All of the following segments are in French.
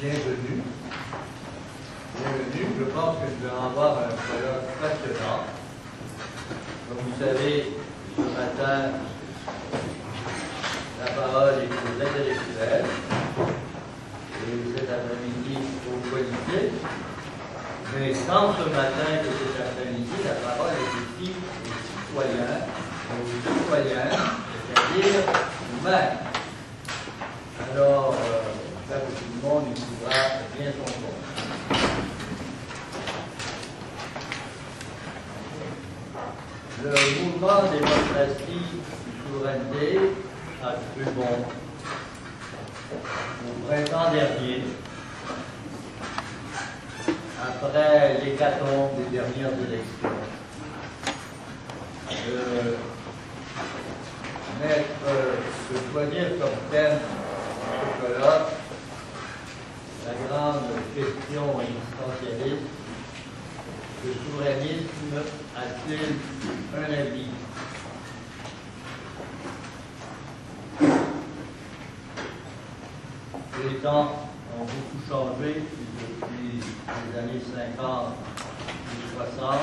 bienvenue. Bienvenue. Je pense que je vais avoir un colloque passionnant. Comme vous savez, ce matin, la parole est aux intellectuels et cet après-midi aux politiques. Mais tant ce matin que cet après-midi, la parole est aussi aux citoyens, c'est-à-dire nous-mêmes. Alors, j'espère que tout le monde y trouvera bien son compte. Le mouvement démocratie-souveraineté a cru bon au printemps dernier, après l'hécatombe des dernières élections, de choisir comme thème de ce colloque la grande question existentialiste: le souverainisme a-t-il un avis? Les temps ont beaucoup changé depuis les années 50 et 60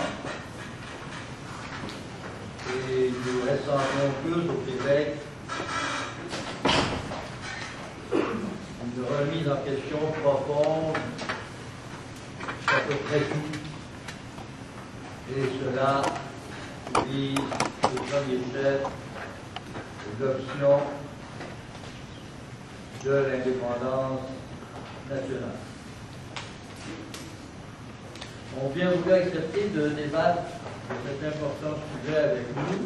et nous ressentons tous au Québec une remise en question profonde à peu près tout. Et cela vise au premier chef l'option de l'indépendance nationale. On vient vous accepter de débattre de cet important sujet avec nous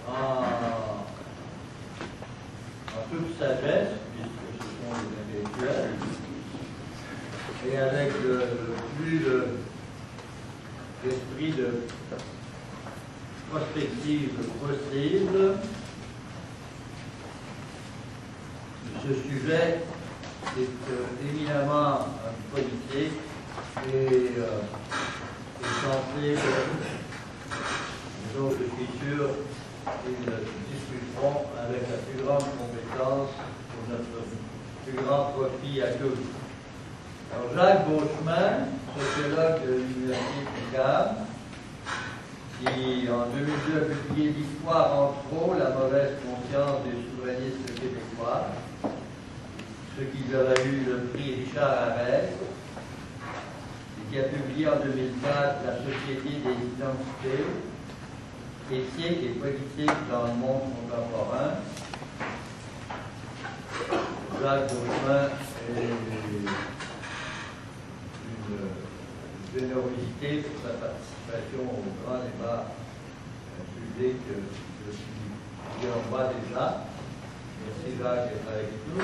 en toute sagesse, puisque ce sont les intellectuels, et avec le plus l'esprit de prospective possible. Ce sujet est éminemment politique et sensible. Donc je suis sûr qu'ils discuteront avec la plus grande compétence pour notre plus grand profit à tous. Alors Jacques Beauchemin, sociologue de l'Université de Montréal, qui en 2002 a publié l'Histoire en trop, la mauvaise conscience des souverainistes québécois, ce qui lui a eu le prix Richard Arès, et qui a publié en 2004 La Société des identités, éthiques et politiques dans le monde contemporain. Jacques Beauchemin est une générosité pour sa participation au grand débat public que on voit déjà. Merci Jacques d'être avec nous.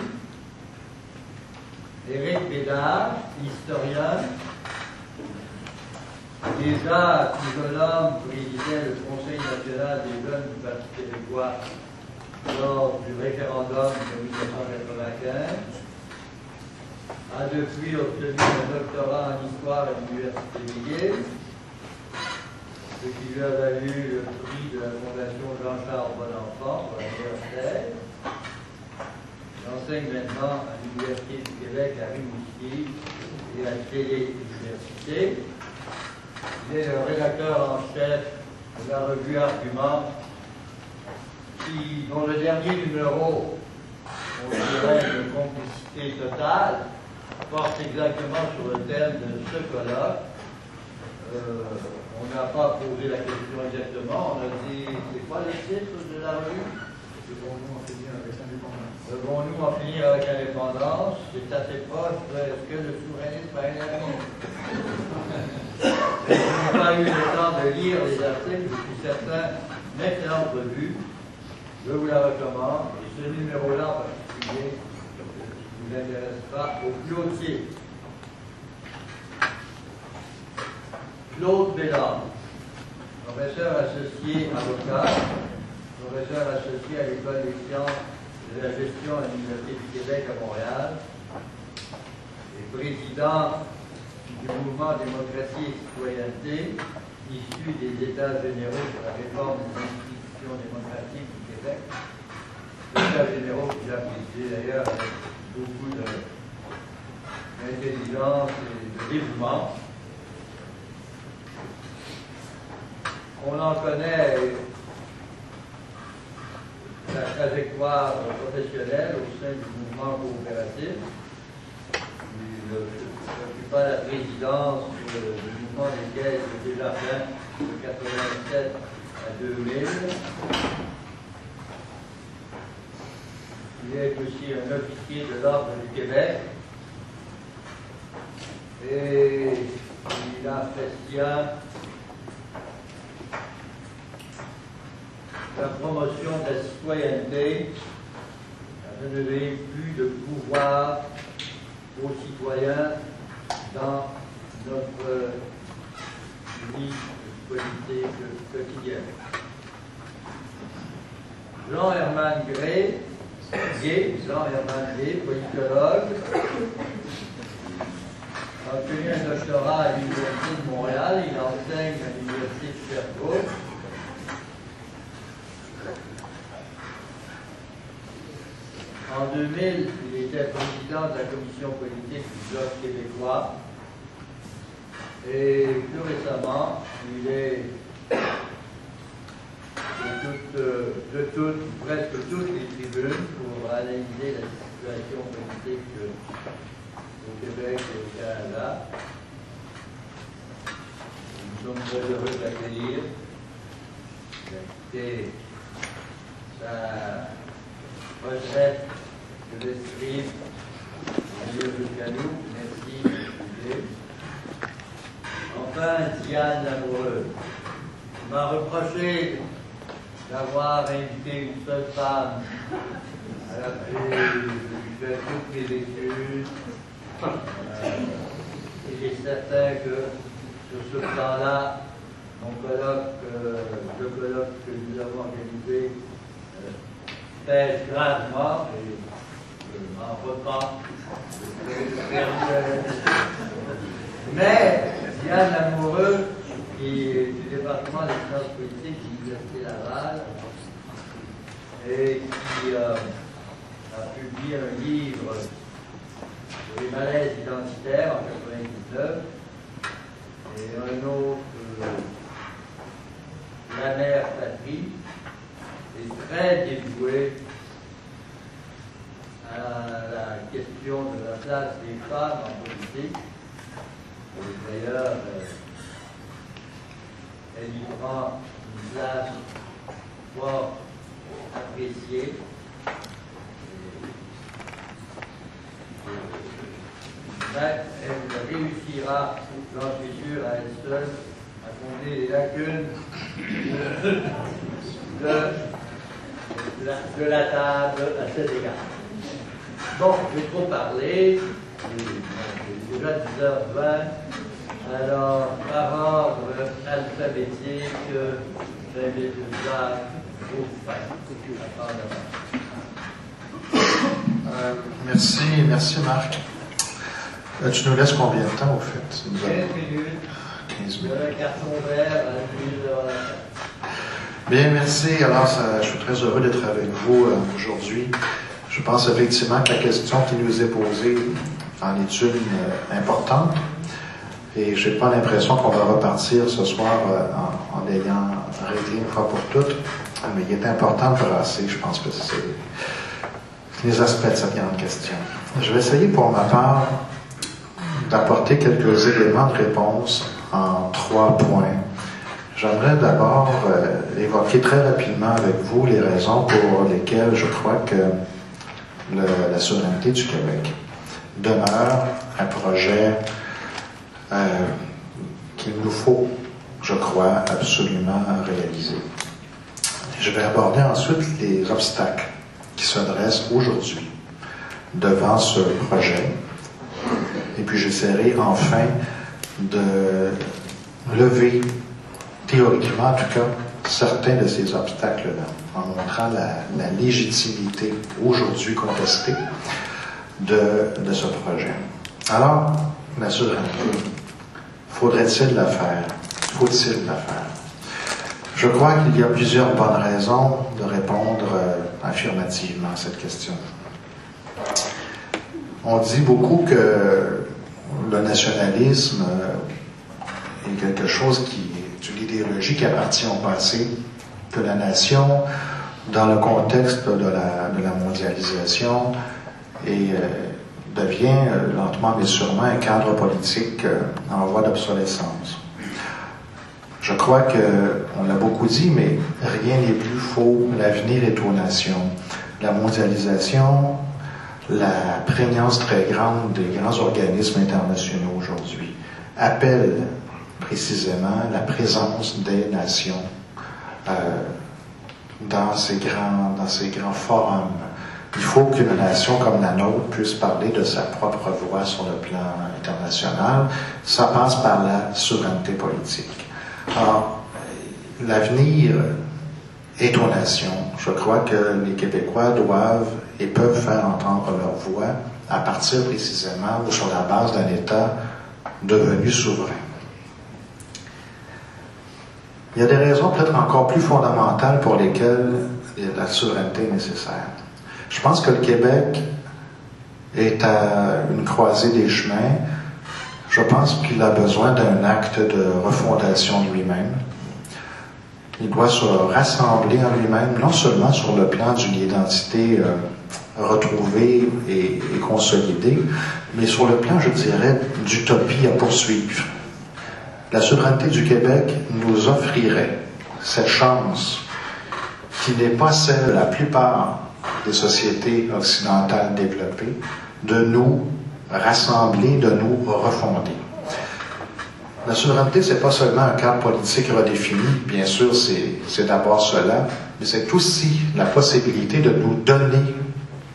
Éric Bédard, historien. Déjà, tout jeune homme présidait le Conseil national des jeunes du Parti québécois lors du référendum de 1995. A depuis obtenu un doctorat en histoire à l'Université McGill, ce qui lui a valu le prix de la Fondation Jean-Charles Bonenfant pour la meilleure thèse. Il enseigne maintenant à l'Université du Québec à Rimouski et à Télé-Université. Il est le rédacteur en chef de la revue Argument, dont le dernier numéro, on dirait de complicité totale, porte exactement sur le thème de ce colloque. On n'a pas posé la question exactement, on a dit, c'est quoi le titre de la revue? Devons-nous en finir avec l'indépendance? Devons-nous en finir avec l'indépendance? C'est assez proche de est-ce que le souverainisme a un avenir? Je n'ai pas eu le temps de lire les articles, je suis certain, une excellente revue. Je vous la recommande, et ce numéro-là en particulier vous intéressera au cloutier. Claude Bédard, professeur associé avocat, professeur associé à l'École des sciences de la gestion à l'Université du Québec à Montréal, et président du mouvement Démocratie et Citoyenneté, issu des États généraux sur la réforme des institutions démocratiques du Québec. états généraux que j'ai appréciés d'ailleurs avec beaucoup d'intelligence et de dévouement. On en connaît la trajectoire professionnelle au sein du mouvement coopératif. Il occupa la présidence du mouvement des caisses de Desjardins de 1987 à 2000. Il est aussi un officier de l'Ordre du Québec et il apprécia la promotion de la citoyenneté, à donner plus de pouvoir aux citoyens dans notre vie politique quotidienne. Jean-Hermann Gay, politologue, a obtenu un doctorat à l'Université de Montréal. Il enseigne à l'Université de Sherbrooke. En 2000, il était président de la commission politique du Bloc québécois. Et plus récemment, il est presque toutes les tribunes pour analyser la situation politique au Québec et au Canada. Nous sommes très heureux de l'accueillir. C'était sa retraite de l'esprit jusqu'à nous. Merci. Enfin, Diane Lamoureux m'a reproché d'avoir invité une seule femme à la j'ai fait toutes mes études. Il est certain que sur ce plan-là, le colloque que nous avons organisé pèse gravement et je m'en reprends. Mais Diane Lamoureux, qui est du département des sciences politiques de l'Université Laval, et qui a publié un livre sur les malaises identitaires en 1999, et un autre, La mère patrie, est très dévoué à la question de la place des femmes en politique. D'ailleurs, elle y prend une place fort appréciée. Mais elle réussira, j'en suis sûr, à elle seule, à combler les lacunes de la table à cet égard. Bon, j'ai trop parlé, il est déjà 10h20, alors par ordre alphabétique, j'invite Jacques Merci Marc. Tu nous laisses combien de temps au fait? 15 minutes. 15 minutes. Un carton vert à l'huile de la Bien, merci. Alors, je suis très heureux d'être avec vous aujourd'hui. Je pense effectivement que la question qui nous est posée en est une importante. Et je n'ai pas l'impression qu'on va repartir ce soir en l'ayant réglé une fois pour toutes. Mais il est important de brasser, je pense que c'est les aspects de cette grande question. Je vais essayer pour ma part d'apporter quelques éléments de réponse en 3 points. J'aimerais d'abord évoquer très rapidement avec vous les raisons pour lesquelles je crois que la souveraineté du Québec demeure un projet qu'il nous faut, je crois, absolument réaliser. Je vais aborder ensuite les obstacles qui se dressent aujourd'hui devant ce projet. Et puis j'essaierai enfin de lever, théoriquement en tout cas, certains de ces obstacles-là, en montrant la légitimité aujourd'hui contestée de ce projet. Alors, la souveraineté, faudrait-il la faire? Faut-il la faire? Je crois qu'il y a plusieurs bonnes raisons de répondre affirmativement à cette question. On dit beaucoup que le nationalisme est quelque chose qui est une idéologie qui appartient au passé, que la nation, dans le contexte de la mondialisation, devient lentement mais sûrement un cadre politique en voie d'obsolescence. Je crois on l'a beaucoup dit, mais rien n'est plus faux. L'avenir est aux nations. La mondialisation, la prégnance très grande des grands organismes internationaux aujourd'hui appelle précisément la présence des nations dans ces grands forums. Il faut qu'une nation comme la nôtre puisse parler de sa propre voix sur le plan international. Ça passe par la souveraineté politique. Alors, l'avenir est aux nations. Je crois que les Québécois doivent et peuvent faire entendre leur voix à partir précisément ou sur la base d'un État devenu souverain. Il y a des raisons peut-être encore plus fondamentales pour lesquelles la souveraineté est nécessaire. Je pense que le Québec est à une croisée des chemins. Je pense qu'il a besoin d'un acte de refondation de lui-même. Il doit se rassembler en lui-même, non seulement sur le plan d'une identité retrouvée et consolidée, mais sur le plan, je dirais, d'utopie à poursuivre. La souveraineté du Québec nous offrirait cette chance qui n'est pas celle de la plupart des sociétés occidentales développées, de nous rassembler, de nous refonder. La souveraineté, c'est pas seulement un cadre politique redéfini, bien sûr, c'est d'abord cela, mais c'est aussi la possibilité de nous donner,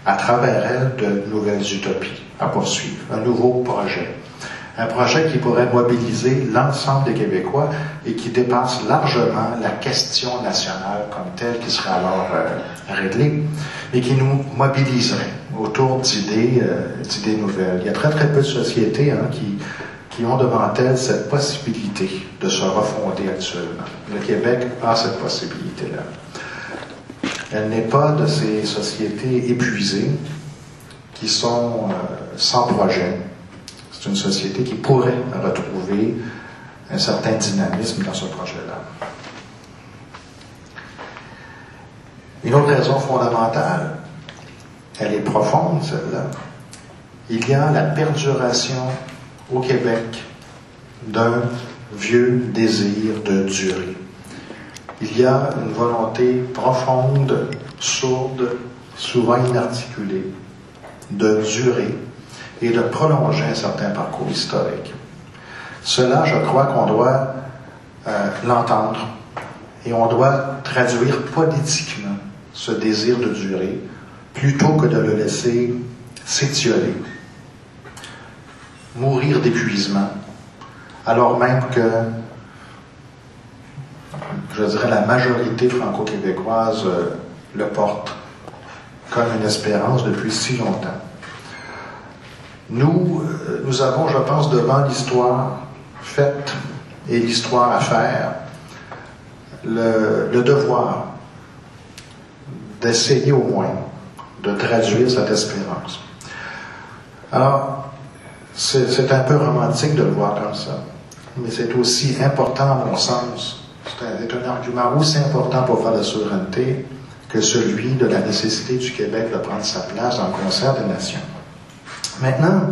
à travers elle, de nouvelles utopies à poursuivre, un nouveau projet. Un projet qui pourrait mobiliser l'ensemble des Québécois et qui dépasse largement la question nationale comme telle qui serait alors réglée, mais qui nous mobiliserait autour d'idées nouvelles. Il y a très très peu de sociétés qui ont devant elles cette possibilité de se refonder actuellement. Le Québec a cette possibilité-là. Elle n'est pas de ces sociétés épuisées qui sont sans projet. C'est une société qui pourrait retrouver un certain dynamisme dans ce projet-là. Une autre raison fondamentale, elle est profonde, celle-là. Il y a la perduration au Québec d'un vieux désir de durer. Il y a une volonté profonde, sourde, souvent inarticulée, de durer et de prolonger un certain parcours historique. Cela, je crois qu'on doit l'entendre et on doit traduire politiquement ce désir de durer plutôt que de le laisser s'étioler, mourir d'épuisement, alors même que, je dirais, la majorité franco-québécoise le porte comme une espérance depuis si longtemps. Nous avons, je pense, devant l'histoire faite et l'histoire à faire, le devoir d'essayer au moins de traduire cette espérance. Alors, c'est un peu romantique de le voir comme ça, mais c'est aussi important à mon sens. C'est un argument aussi important pour faire la souveraineté que celui de la nécessité du Québec de prendre sa place dans le concert des nations. Maintenant,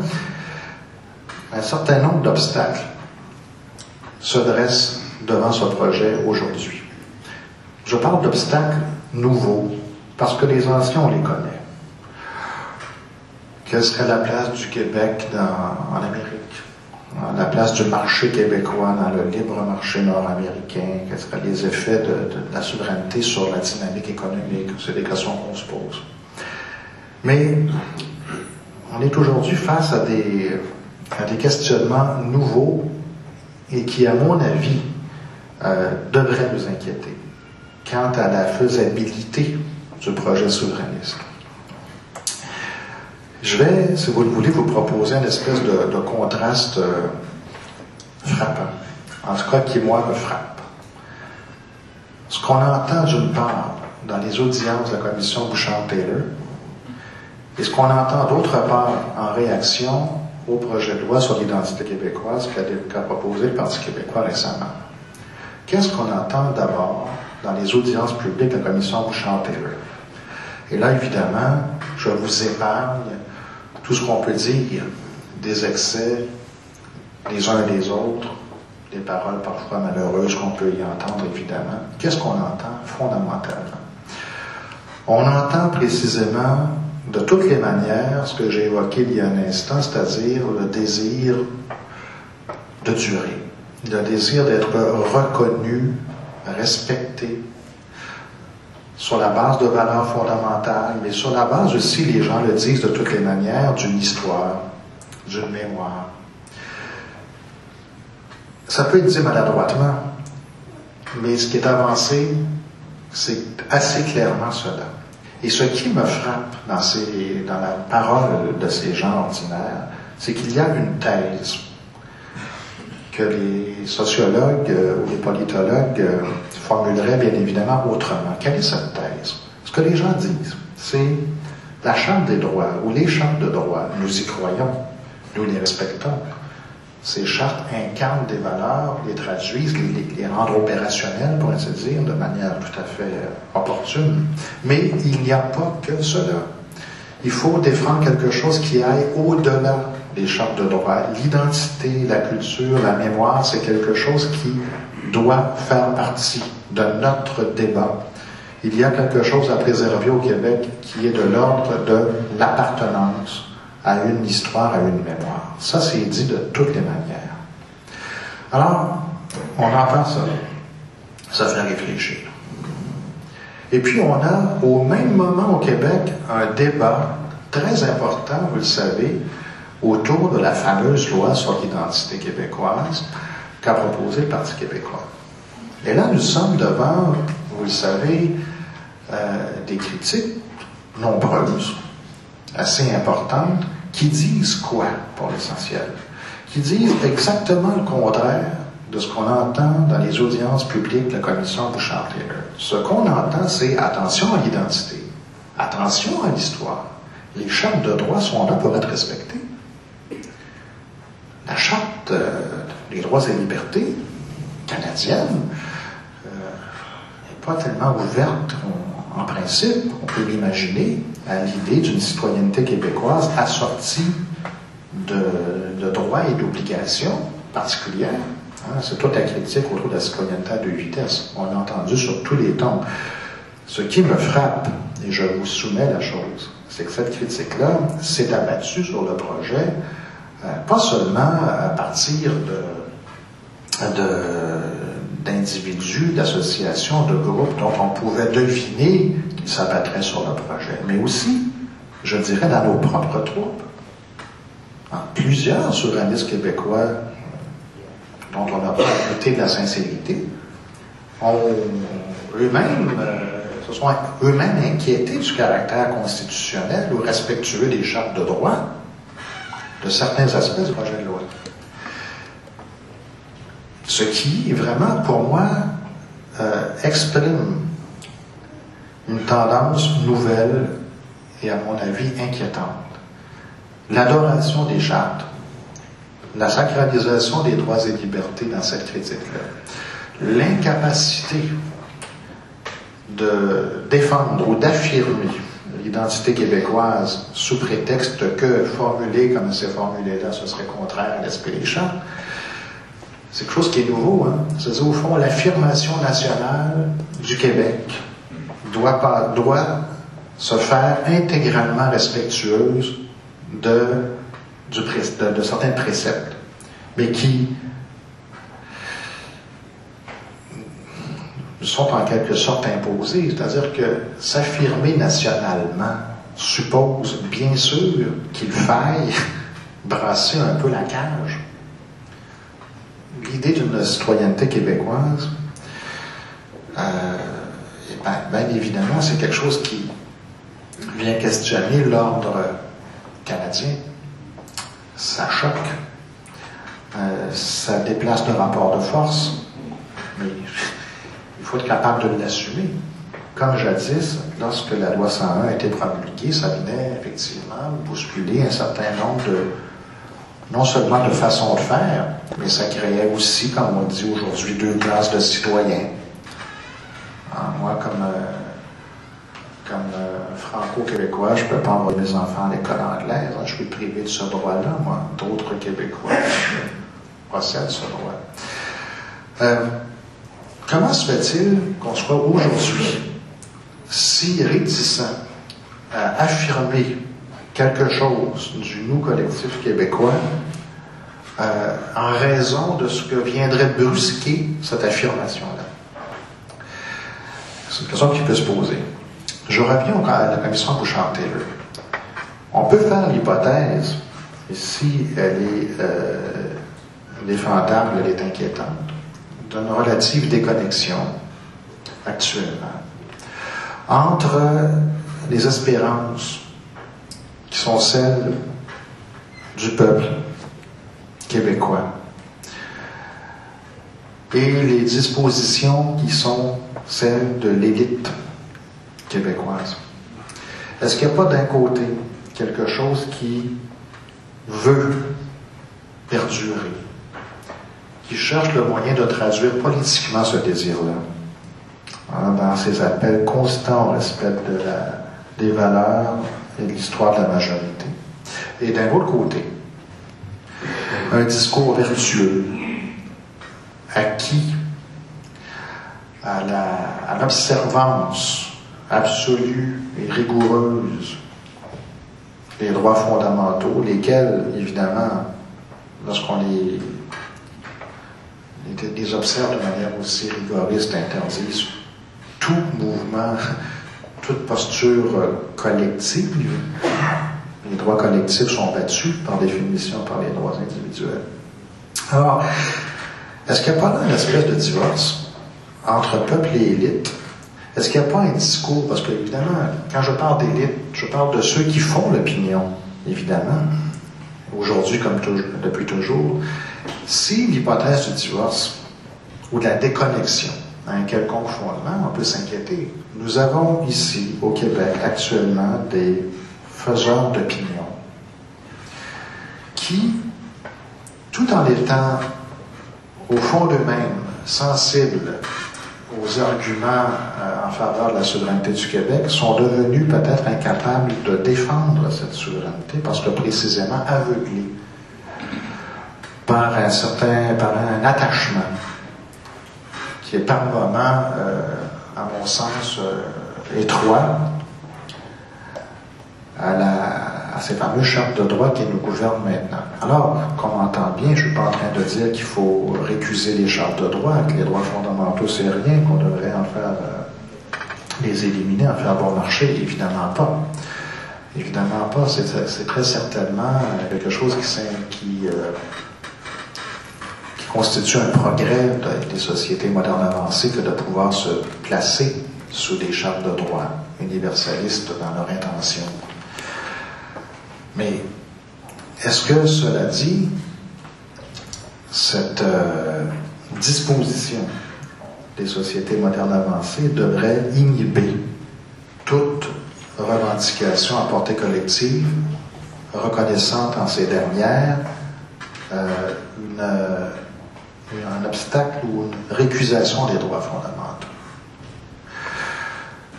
un certain nombre d'obstacles se dressent devant ce projet aujourd'hui. Je parle d'obstacles nouveaux, parce que les anciens, on les connaît. Quelle serait la place du Québec en Amérique? La place du marché québécois dans le libre marché nord-américain? Quels seraient les effets de la souveraineté sur la dynamique économique? C'est des questions qu'on se pose. Mais on est aujourd'hui face à des questionnements nouveaux et qui, à mon avis, devraient nous inquiéter quant à la faisabilité du projet souverainiste. Je vais, si vous le voulez, vous proposer une espèce de contraste frappant. En tout cas, qui, moi, me frappe. Ce qu'on entend d'une part dans les audiences de la commission Bouchard-Taylor et ce qu'on entend d'autre part en réaction au projet de loi sur l'identité québécoise qu'a proposé le Parti québécois récemment. Qu'est-ce qu'on entend d'abord dans les audiences publiques de la commission Bouchard-Taylor? Et là, évidemment, je vous épargne tout ce qu'on peut dire des excès les uns et les autres, des paroles parfois malheureuses qu'on peut y entendre, évidemment. Qu'est-ce qu'on entend fondamentalement? On entend précisément, de toutes les manières, ce que j'ai évoqué il y a un instant, c'est-à-dire le désir de durer, le désir d'être reconnu, respecté, sur la base de valeurs fondamentales, mais sur la base aussi, les gens le disent de toutes les manières, d'une histoire, d'une mémoire. Ça peut être dit maladroitement, mais ce qui est avancé, c'est assez clairement cela. Et ce qui me frappe dans la parole de ces gens ordinaires, c'est qu'il y a une thèse que les sociologues ou les politologues formuleraient bien évidemment autrement. Quelle est cette thèse? Ce que les gens disent, c'est la Charte des droits ou les chartes de droits. Nous y croyons, nous les respectons. Ces chartes incarnent des valeurs, les traduisent, les rendent opérationnelles, pour ainsi dire, de manière tout à fait opportune. Mais il n'y a pas que cela. Il faut défendre quelque chose qui aille au-delà des chartes de droit. L'identité, la culture, la mémoire, c'est quelque chose qui doit faire partie de notre débat. Il y a quelque chose à préserver au Québec qui est de l'ordre de l'appartenance à une histoire, à une mémoire. Ça, c'est dit de toutes les manières. Alors, on entend ça. Ça fait réfléchir. Et puis, on a, au même moment au Québec, un débat très important, vous le savez, autour de la fameuse loi sur l'identité québécoise qu'a proposé le Parti québécois. Et là, nous sommes devant, vous le savez, des critiques nombreuses, assez importantes, qui disent quoi, pour l'essentiel? Qui disent exactement le contraire de ce qu'on entend dans les audiences publiques de la commission Bouchard-Taylor. Ce qu'on entend, c'est attention à l'identité, attention à l'histoire. Les chartes de droit sont là pour être respectées. La charte des droits et libertés canadienne n'est pas tellement ouverte en principe, on peut l'imaginer, à l'idée d'une citoyenneté québécoise assortie de droits et d'obligations particulières. C'est toute la critique autour de la citoyenneté à deux vitesses. On l'a entendu sur tous les tons. Ce qui me frappe, et je vous soumets la chose, c'est que cette critique-là s'est abattue sur le projet, pas seulement à partir d'individus, d'associations, de groupes dont on pouvait deviner qu'ils s'abattraient sur le projet, mais aussi, je dirais, dans nos propres troupes. Plusieurs souverainistes québécois dont on n'a pas douté de la sincérité se sont eux-mêmes inquiétés du caractère constitutionnel ou respectueux des chartes de droit de certains aspects du projet de loi. Ce qui, vraiment, pour moi, exprime une tendance nouvelle et, à mon avis, inquiétante. L'adoration des chartes, la sacralisation des droits et libertés dans cette critique-là, l'incapacité de défendre ou d'affirmer l'identité québécoise sous prétexte que formuler comme c'est formulé là, ce serait contraire à l'esprit des chartes. C'est quelque chose qui est nouveau. C'est-à-dire, au fond, l'affirmation nationale du Québec doit se faire intégralement respectueuse de certains préceptes, mais qui sont en quelque sorte imposés. C'est-à-dire que s'affirmer nationalement suppose bien sûr qu'il faille brasser un peu la cage. L'idée d'une citoyenneté québécoise, bien évidemment, c'est quelque chose qui vient questionner l'ordre canadien. Ça choque, ça déplace le rapport de force, mais il faut être capable de l'assumer. Comme jadis, lorsque la loi 101 a été promulguée, ça venait effectivement bousculer un certain nombre de, non seulement de façons de faire, mais ça créait aussi, comme on dit aujourd'hui, 2 classes de citoyens. Moi, comme franco-québécois, je ne peux pas envoyer mes enfants à l'école anglaise. Je suis privé de ce droit-là, moi. D'autres Québécois possèdent ce droit. Comment se fait-il qu'on soit aujourd'hui si réticent à affirmer quelque chose du nous collectif québécois en raison de ce que viendrait brusquer cette affirmation-là? C'est une question qui peut se poser. Je reviens à la commission Bouchard-Taylor. On peut faire l'hypothèse, et si elle est défendable, elle est inquiétante, d'une relative déconnexion actuellement entre les espérances qui sont celles du peuple québécois et les dispositions qui sont celles de l'élite québécoise. Est-ce qu'il n'y a pas d'un côté quelque chose qui veut perdurer, qui cherche le moyen de traduire politiquement ce désir-là, dans ses appels constants au respect des valeurs et de l'histoire de la majorité. Et d'un autre côté, un discours vertueux, acquis à l'observance absolue et rigoureuse des droits fondamentaux, lesquels, évidemment, lorsqu'on les observe de manière aussi rigoriste, interdisent tout mouvement, toute posture collective. Les droits collectifs sont battus par définition par les droits individuels. Alors, est-ce qu'il n'y a pas là une espèce de divorce entre peuple et élite? Est-ce qu'il n'y a pas un discours, parce que évidemment, quand je parle d'élite, je parle de ceux qui font l'opinion, évidemment, aujourd'hui comme depuis toujours. Si l'hypothèse du divorce ou de la déconnexion à un quelconque fondement, on peut s'inquiéter. Nous avons ici, au Québec, actuellement, des faiseurs d'opinion qui, tout en étant au fond d'eux-mêmes sensibles aux arguments en faveur de la souveraineté du Québec, sont devenus peut-être incapables de défendre cette souveraineté parce que précisément aveuglés par un attachement qui est par moments, à mon sens, étroit à ces fameuses chartes de droit qui nous gouvernent maintenant. Alors, comme on entend bien, je ne suis pas en train de dire qu'il faut récuser les chartes de droit, que les droits fondamentaux, c'est rien, qu'on devrait en faire, les éliminer, en faire bon marché, évidemment pas. Évidemment pas, c'est très certainement quelque chose qui constitue un progrès des sociétés modernes avancées que de pouvoir se placer sous des chartes de droit universalistes dans leur intention. Mais est-ce que, cela dit, cette disposition des sociétés modernes avancées devrait inhiber toute revendication à portée collective, reconnaissant en ces dernières un obstacle ou une récusation des droits fondamentaux?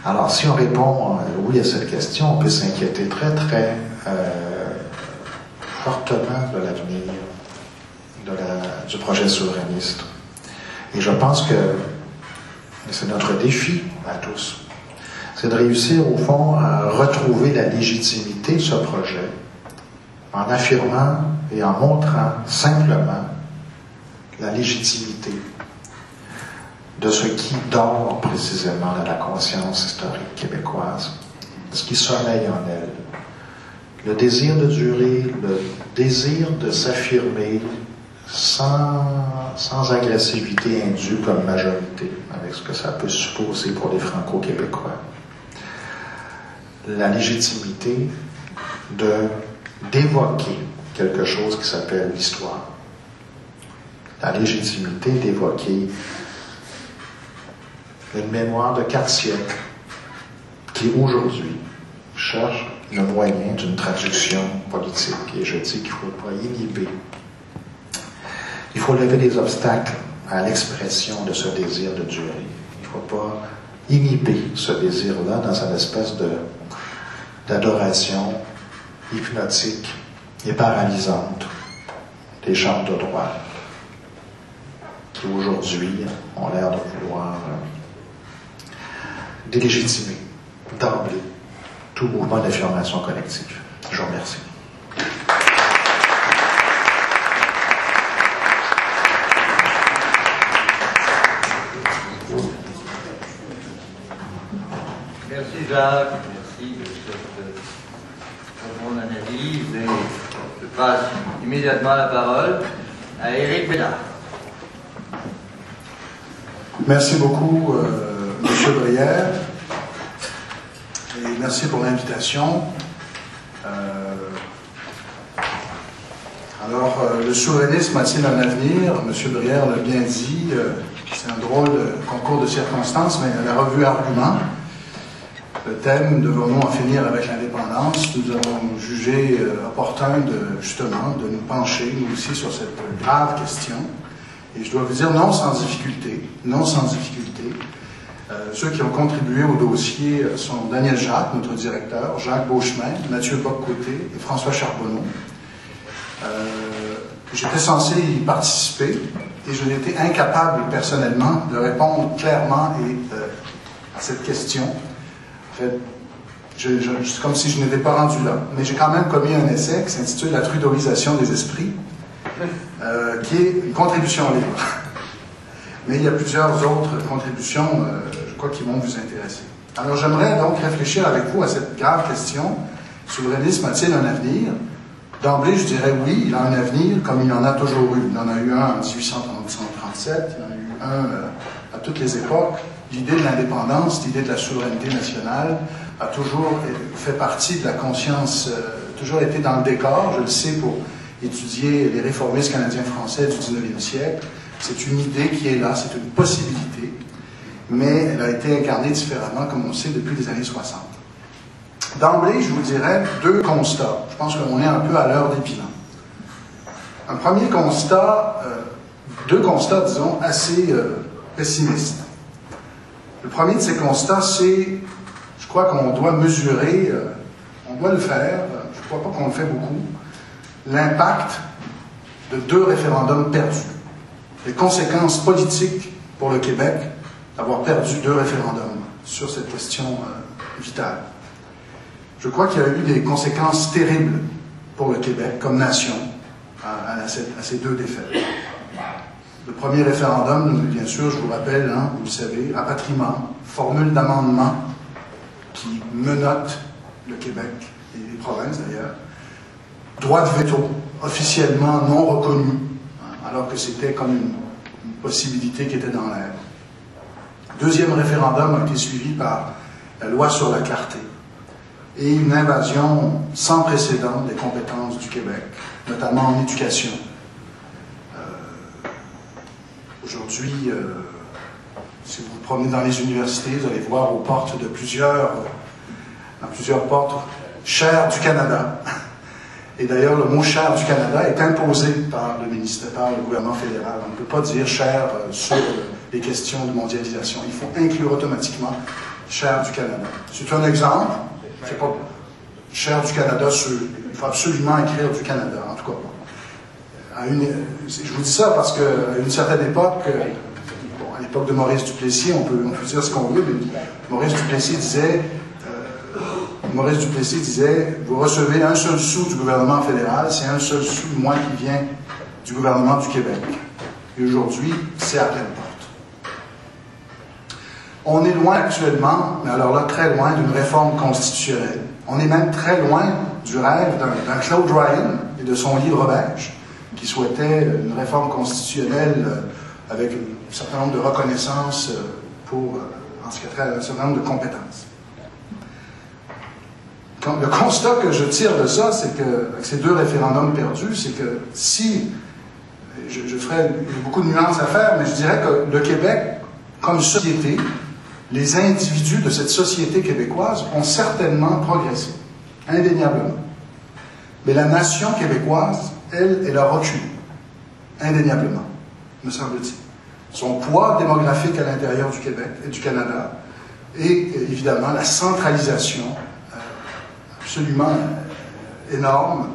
Alors, si on répond oui à cette question, on peut s'inquiéter très, très fortement de l'avenir du projet souverainiste. Et je pense que c'est notre défi à tous, c'est de réussir au fond à retrouver la légitimité de ce projet en affirmant et en montrant simplement la légitimité de ce qui dort précisément dans la conscience historique québécoise, ce qui sommeille en elle. Le désir de durer, le désir de s'affirmer sans agressivité indue comme majorité, avec ce que ça peut supposer pour les Franco-Québécois. La légitimité d'évoquer quelque chose qui s'appelle l'histoire. La légitimité d'évoquer une mémoire de 4 siècles qui, aujourd'hui, cherche le moyen d'une traduction politique. Et je dis qu'il ne faut pas inhiber. Il faut lever des obstacles à l'expression de ce désir de durer. Il ne faut pas inhiber ce désir-là dans une espèce d'adoration hypnotique et paralysante des chambres de droit qui aujourd'hui ont l'air de vouloir délégitimer d'emblée tout mouvement d'affirmation collective. Je vous remercie. Merci Jacques, merci de cette bonne analyse. Et je passe immédiatement la parole à Éric Bédard. Merci beaucoup, M. Brière. Et merci pour l'invitation. Le souverainisme a-t-il un avenir? M. Brière l'a bien dit. C'est un drôle de concours de circonstances, mais à la revue Argument, le thème « Devons-nous en finir avec l'indépendance ?» nous avons jugé opportun de nous pencher, nous aussi, sur cette grave question. Et je dois vous dire, non sans difficulté, non sans difficulté. Ceux qui ont contribué au dossier sont Daniel Jacques, notre directeur, Jacques Beauchemin, Mathieu Bock-Côté et François Charbonneau. J'étais censé y participer et je n'étais incapable personnellement de répondre clairement à cette question. En fait, c'est comme si je n'étais pas rendu là. Mais j'ai quand même commis un essai qui s'intitule « La trudeauisation des esprits », qui est une contribution libre. Mais il y a plusieurs autres contributions, je crois, qui vont vous intéresser. Alors, j'aimerais donc réfléchir avec vous à cette grave question. Souverainisme a-t-il un avenir? D'emblée, je dirais oui, il a un avenir, comme il en a toujours eu. Il en a eu un en 1837, il en a eu un à toutes les époques. L'idée de l'indépendance, l'idée de la souveraineté nationale a toujours fait partie de la conscience, toujours été dans le décor, je le sais, pour étudier les réformistes canadiens-français du 19e siècle. C'est une idée qui est là, c'est une possibilité, mais elle a été incarnée différemment, comme on le sait, depuis les années 60. D'emblée, je vous dirais deux constats. Je pense qu'on est un peu à l'heure des bilans. Un premier constat, deux constats, disons, assez pessimistes. Le premier de ces constats, c'est, je crois qu'on doit mesurer, on doit le faire, je ne crois pas qu'on le fait beaucoup, l'impact de 2 référendums perdus. Les conséquences politiques pour le Québec d'avoir perdu 2 référendums sur cette question vitale. Je crois qu'il y a eu des conséquences terribles pour le Québec comme nation à ces 2 défaites. Le premier référendum, bien sûr, je vous rappelle, hein, vous le savez, rapatriement, formule d'amendement qui menotte le Québec et les provinces d'ailleurs, droit de veto officiellement non reconnu, hein, alors que c'était comme une possibilité qui était dans l'air. Deuxième référendum a été suivi par la loi sur la clarté et une invasion sans précédent des compétences du Québec, notamment en éducation. Aujourd'hui, si vous vous promenez dans les universités, vous allez voir aux portes de plusieurs portes, « Cher du Canada ». Et d'ailleurs, le mot « cher du Canada » est imposé par le ministère, par le gouvernement fédéral. On ne peut pas dire « cher » sur les questions de mondialisation. Il faut inclure automatiquement « cher du Canada ». C'est un exemple. C'est pas « cher du Canada », il faut absolument écrire « du Canada », en tout cas. Je vous dis ça parce qu'à une certaine époque, bon, à l'époque de Maurice Duplessis, on peut dire ce qu'on veut, mais Maurice Duplessis disait, vous recevez un seul sou du gouvernement fédéral, c'est un seul sou de moins qui vient du gouvernement du Québec. Et aujourd'hui, c'est à pleine porte. On est loin actuellement, mais alors là, très loin d'une réforme constitutionnelle. On est même très loin du rêve d'un Claude Ryan et de son livre beige, qui souhaitait une réforme constitutionnelle avec un certain nombre de reconnaissances pour, en ce qui a trait à un certain nombre de compétences. Le constat que je tire de ça, c'est qu'avec ces 2 référendums perdus, c'est que si, il y a beaucoup de nuances à faire, mais je dirais que le Québec, comme société, les individus de cette société québécoise ont certainement progressé, indéniablement. Mais la nation québécoise, elle a reculé, indéniablement, me semble-t-il. Son poids démographique à l'intérieur du Québec et du Canada et évidemment la centralisation absolument énorme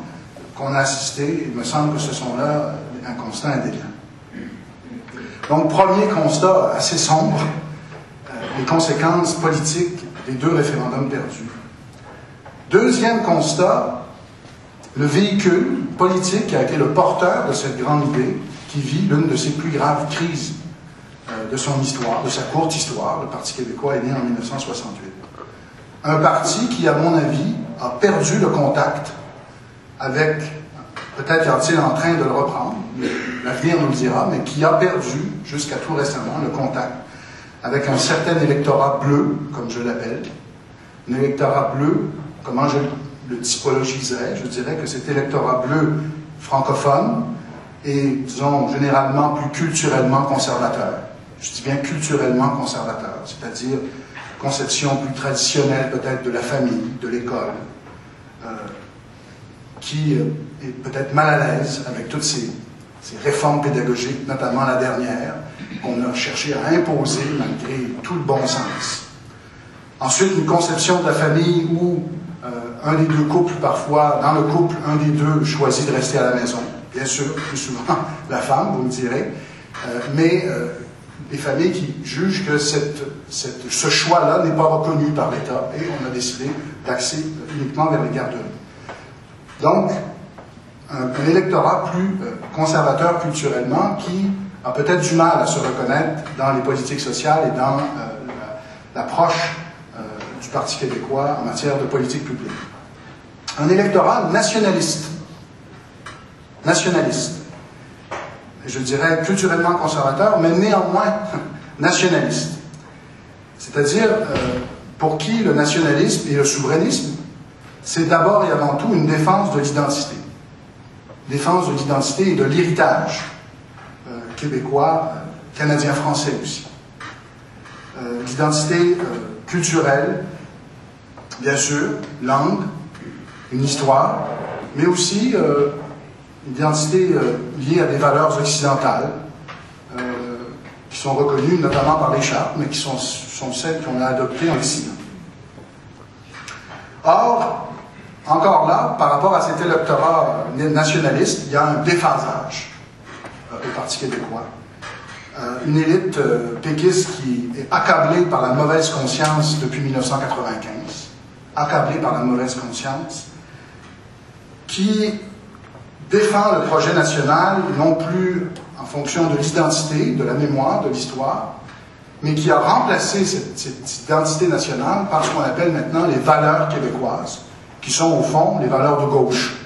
qu'on a assisté, il me semble que ce sont là un constat indéniable. Donc, premier constat assez sombre, les conséquences politiques des 2 référendums perdus. Deuxième constat, le véhicule politique qui a été le porteur de cette grande idée, qui vit l'une de ses plus graves crises de son histoire, de sa courte histoire. Le Parti québécois est né en 1968. Un parti qui, à mon avis, a perdu le contact avec, peut-être est-il en train de le reprendre, l'avenir nous le dira, mais qui a perdu, jusqu'à tout récemment, le contact avec un certain électorat bleu, comme je l'appelle. Un électorat bleu, comment je le typologiserais? Je dirais que cet électorat bleu francophone est, disons, généralement plus culturellement conservateur. Je dis bien culturellement conservateur, c'est-à-dire conception plus traditionnelle peut-être de la famille, de l'école, qui est peut-être mal à l'aise avec toutes ces réformes pédagogiques, notamment la dernière, qu'on a cherché à imposer malgré tout le bon sens. Ensuite, une conception de la famille où un des 2 couples, parfois, dans le couple, un des 2 choisit de rester à la maison. Bien sûr, plus souvent la femme, vous me direz, mais des familles qui jugent que ce choix-là n'est pas reconnu par l'État et on a décidé d'axer uniquement vers les garderies. Donc, un électorat plus conservateur culturellement qui a peut-être du mal à se reconnaître dans les politiques sociales et dans l'approche du Parti québécois en matière de politique publique. Un électorat nationaliste. Nationaliste. Je dirais culturellement conservateur, mais néanmoins nationaliste. C'est-à-dire, pour qui le nationalisme et le souverainisme, c'est d'abord et avant tout une défense de l'identité. Défense de l'identité et de l'héritage québécois, canadien-français aussi. L'identité culturelle, bien sûr, langue, une histoire, mais aussi une identité liée à des valeurs occidentales qui sont reconnues notamment par les chartes, mais qui sont celles qu'on a adoptées en Occident. Or, encore là, par rapport à cet électorat nationaliste, il y a un déphasage au Parti québécois. Une élite péquiste qui est accablée par la mauvaise conscience depuis 1995, accablée par la mauvaise conscience, qui défend le projet national non plus en fonction de l'identité, de la mémoire, de l'histoire, mais qui a remplacé cette identité nationale par ce qu'on appelle maintenant les valeurs québécoises, qui sont au fond les valeurs de gauche.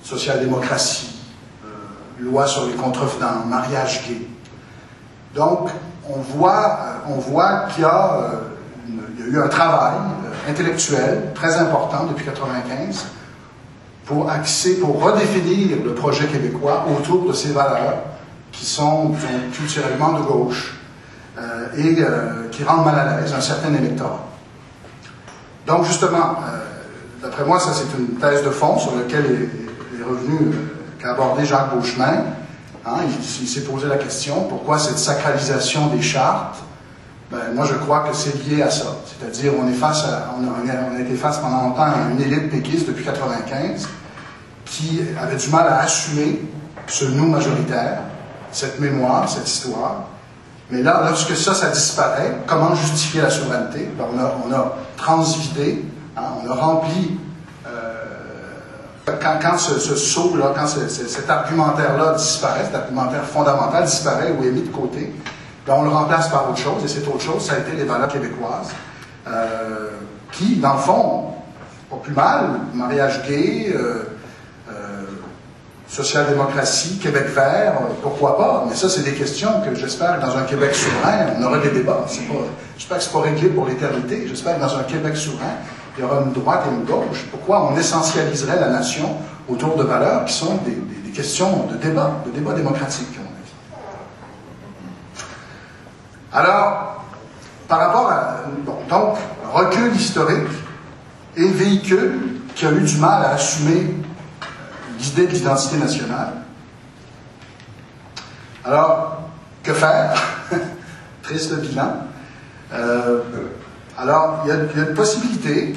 Social-démocratie, loi sur les contrevenants, mariage gay. Donc, on voit qu'il y a eu un travail intellectuel très important depuis 1995 pour redéfinir le projet québécois autour de ces valeurs qui sont culturellement de gauche et qui rendent mal à l'aise un certain électorat. Donc, justement, d'après moi, ça c'est une thèse de fond sur laquelle est revenu, qu'a abordé Jacques Beauchemin. Hein, il s'est posé la question, pourquoi cette sacralisation des chartes? Ben, moi, je crois que c'est lié à ça. C'est-à-dire, on a été face pendant longtemps à une élite péquiste depuis 1995 qui avait du mal à assumer ce nous majoritaire, cette mémoire, cette histoire. Mais là, lorsque ça disparaît, comment justifier la souveraineté? Ben, on a transvidé, hein, on a rempli. Quand ce saut-là, quand cet argumentaire-là disparaît, cet argumentaire fondamental disparaît ou est mis de côté, ben on le remplace par autre chose, et cette autre chose, ça a été les valeurs québécoises, qui, dans le fond, pas plus mal, mariage gay, social-démocratie, Québec vert, pourquoi pas, mais ça, c'est des questions que j'espère que dans un Québec souverain, on aura des débats. J'espère que c'est pas réglé pour l'éternité, j'espère que dans un Québec souverain, il y aura une droite et une gauche. Pourquoi on essentialiserait la nation autour de valeurs qui sont des questions de débat démocratique, Alors, par rapport à... Bon, donc, recul historique et véhicule qui a eu du mal à assumer l'idée de l'identité nationale. Alors, que faire? Triste bilan. Alors, il y a une possibilité.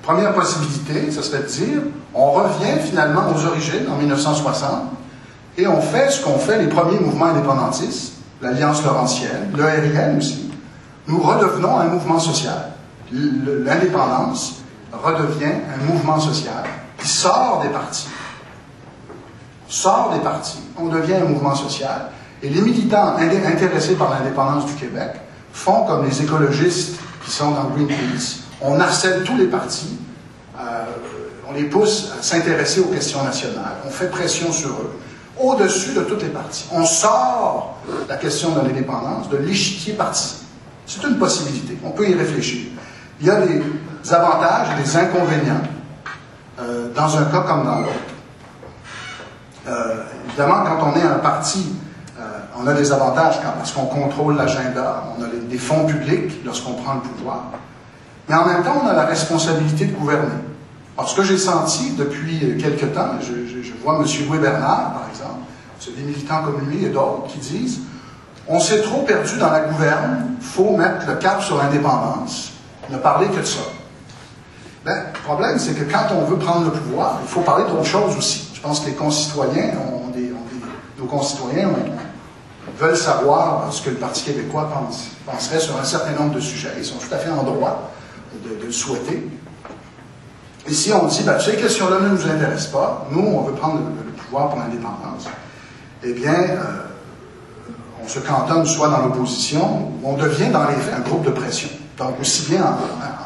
Première possibilité, ce serait de dire, on revient finalement aux origines en 1960 et on fait ce qu'ont fait les premiers mouvements indépendantistes, l'Alliance Laurentienne, le RIN aussi. Nous redevenons un mouvement social. L'indépendance redevient un mouvement social qui sort des partis. Sort des partis. On devient un mouvement social. Et les militants intéressés par l'indépendance du Québec font comme les écologistes qui sont dans Greenpeace. On harcèle tous les partis. On les pousse à s'intéresser aux questions nationales. On fait pression sur eux. Au-dessus de toutes les parties. On sort la question de l'indépendance de l'échiquier partisan. C'est une possibilité. On peut y réfléchir. Il y a des avantages et des inconvénients dans un cas comme dans l'autre. Évidemment, quand on est un parti, on a des avantages parce qu'on contrôle l'agenda, on a des fonds publics lorsqu'on prend le pouvoir. Mais en même temps, on a la responsabilité de gouverner. Alors, ce que j'ai senti depuis quelque temps, je vois M. Louis Bernard, par exemple, c'est des militants comme lui et d'autres qui disent « On s'est trop perdu dans la gouverne, il faut mettre le cap sur l'indépendance, ne parler que de ça. » Ben, le problème, c'est que quand on veut prendre le pouvoir, il faut parler d'autres choses aussi. Je pense que les concitoyens, nos concitoyens veulent savoir ce que le Parti québécois penserait sur un certain nombre de sujets. Ils sont tout à fait en droit de le souhaiter. Et si on dit, ben, ces questions-là ne nous intéressent pas, nous, on veut prendre le pouvoir pour l'indépendance, eh bien, on se cantonne soit dans l'opposition, ou on devient dans les faits un groupe de pression. Donc, aussi bien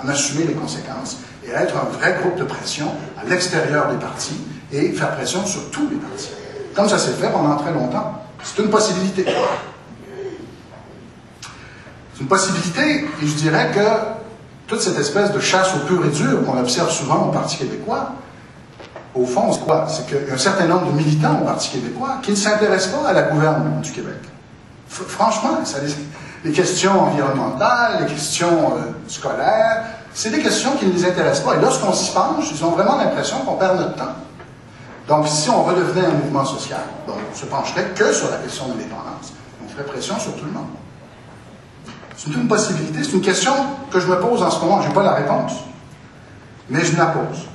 en assumer les conséquences et être un vrai groupe de pression à l'extérieur des partis et faire pression sur tous les partis. Comme ça s'est fait pendant très longtemps. C'est une possibilité. C'est une possibilité, et je dirais que toute cette espèce de chasse au pur et dur qu'on observe souvent au Parti québécois, au fond, c'est quoi? C'est qu'il y a un certain nombre de militants au Parti québécois qui ne s'intéressent pas à la gouverne du Québec. Franchement, les questions environnementales, les questions scolaires, c'est des questions qui ne les intéressent pas. Et lorsqu'on s'y penche, ils ont vraiment l'impression qu'on perd notre temps. Donc, si on redevenait un mouvement social, donc on ne se pencherait que sur la question de l'indépendance. On ferait pression sur tout le monde. C'est une possibilité, c'est une question que je me pose en ce moment. Je n'ai pas la réponse, mais je me la pose.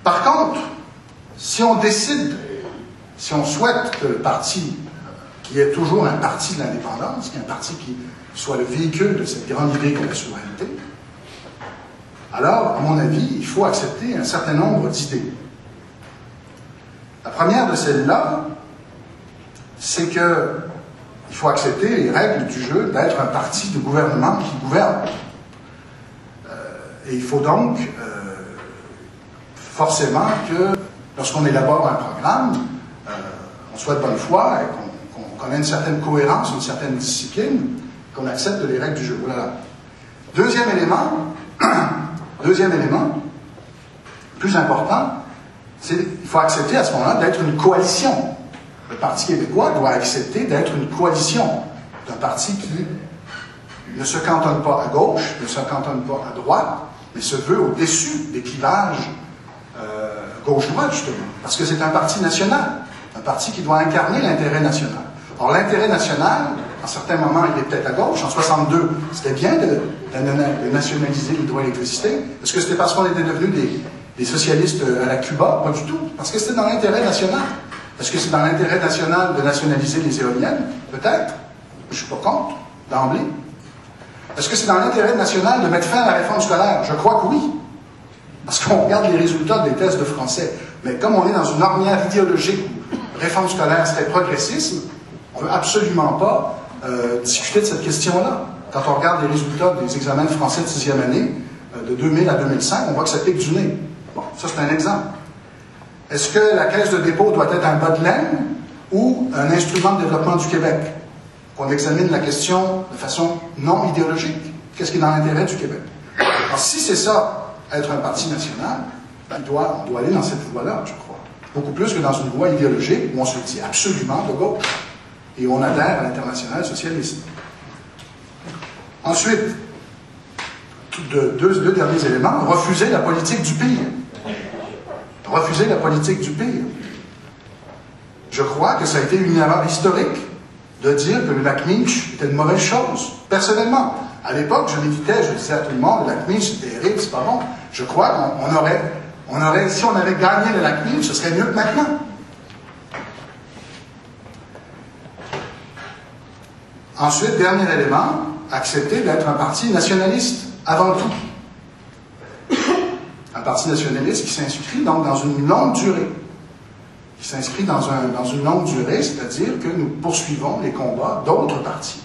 Par contre, si on décide, si on souhaite que le parti, qui est toujours un parti de l'indépendance, qui est un parti qui soit le véhicule de cette grande idée de la souveraineté, alors, à mon avis, il faut accepter un certain nombre d'idées. La première de celles-là, c'est que il faut accepter les règles du jeu d'être un parti de gouvernement qui gouverne. Et il faut donc forcément que, lorsqu'on élabore un programme, on soit de bonne foi et qu'on ait une certaine cohérence, une certaine discipline, qu'on accepte les règles du jeu. Voilà. Deuxième élément, plus important, c'est qu'il faut accepter à ce moment-là d'être une coalition. Le Parti québécois doit accepter d'être une coalition d'un parti qui ne se cantonne pas à gauche, ne se cantonne pas à droite, mais se veut au-dessus des clivages gauche-droite, justement. Parce que c'est un parti national, un parti qui doit incarner l'intérêt national. Or, l'intérêt national, en certains moments, il est peut-être à gauche. En 62, c'était bien de nationaliser l'hydroélectricité. Est-ce que c'était parce qu'on était devenus des socialistes à la Cuba? Pas du tout. Parce que c'était dans l'intérêt national. Est-ce que c'est dans l'intérêt national de nationaliser les éoliennes? Peut-être. Je ne suis pas contre, d'emblée. Est-ce que c'est dans l'intérêt national de mettre fin à la réforme scolaire? Je crois que oui. Parce qu'on regarde les résultats des tests de français. Mais comme on est dans une ornière idéologique où réforme scolaire serait progressisme, on ne veut absolument pas discuter de cette question-là. Quand on regarde les résultats des examens de français de 6e année, de 2000 à 2005, on voit que ça pique du nez. Bon, ça c'est un exemple. Est-ce que la caisse de dépôt doit être un bas de laine ou un instrument de développement du Québec? Qu'on examine la question de façon non idéologique. Qu'est-ce qui est dans l'intérêt du Québec? Alors, si c'est ça, être un parti national, ben, on doit aller dans cette voie-là, je crois. Beaucoup plus que dans une voie idéologique où on se dit absolument de gauche. et on adhère à l'Internationale socialiste. Ensuite, deux derniers éléments, refuser la politique du pire. Refuser la politique du pire. Je crois que ça a été une erreur historique de dire que le lac Meech était une mauvaise chose. Personnellement, à l'époque, je l'évitais, je disais à tout le monde, le lac Meech, c'est terrible, c'est pas bon. Je crois qu'on aurait, si on avait gagné le lac Meech, ce serait mieux que maintenant. Ensuite, dernier élément, accepter d'être un parti nationaliste, avant tout. Un parti nationaliste qui s'inscrit donc dans une longue durée. Qui s'inscrit dans une longue durée, c'est-à-dire que nous poursuivons les combats d'autres partis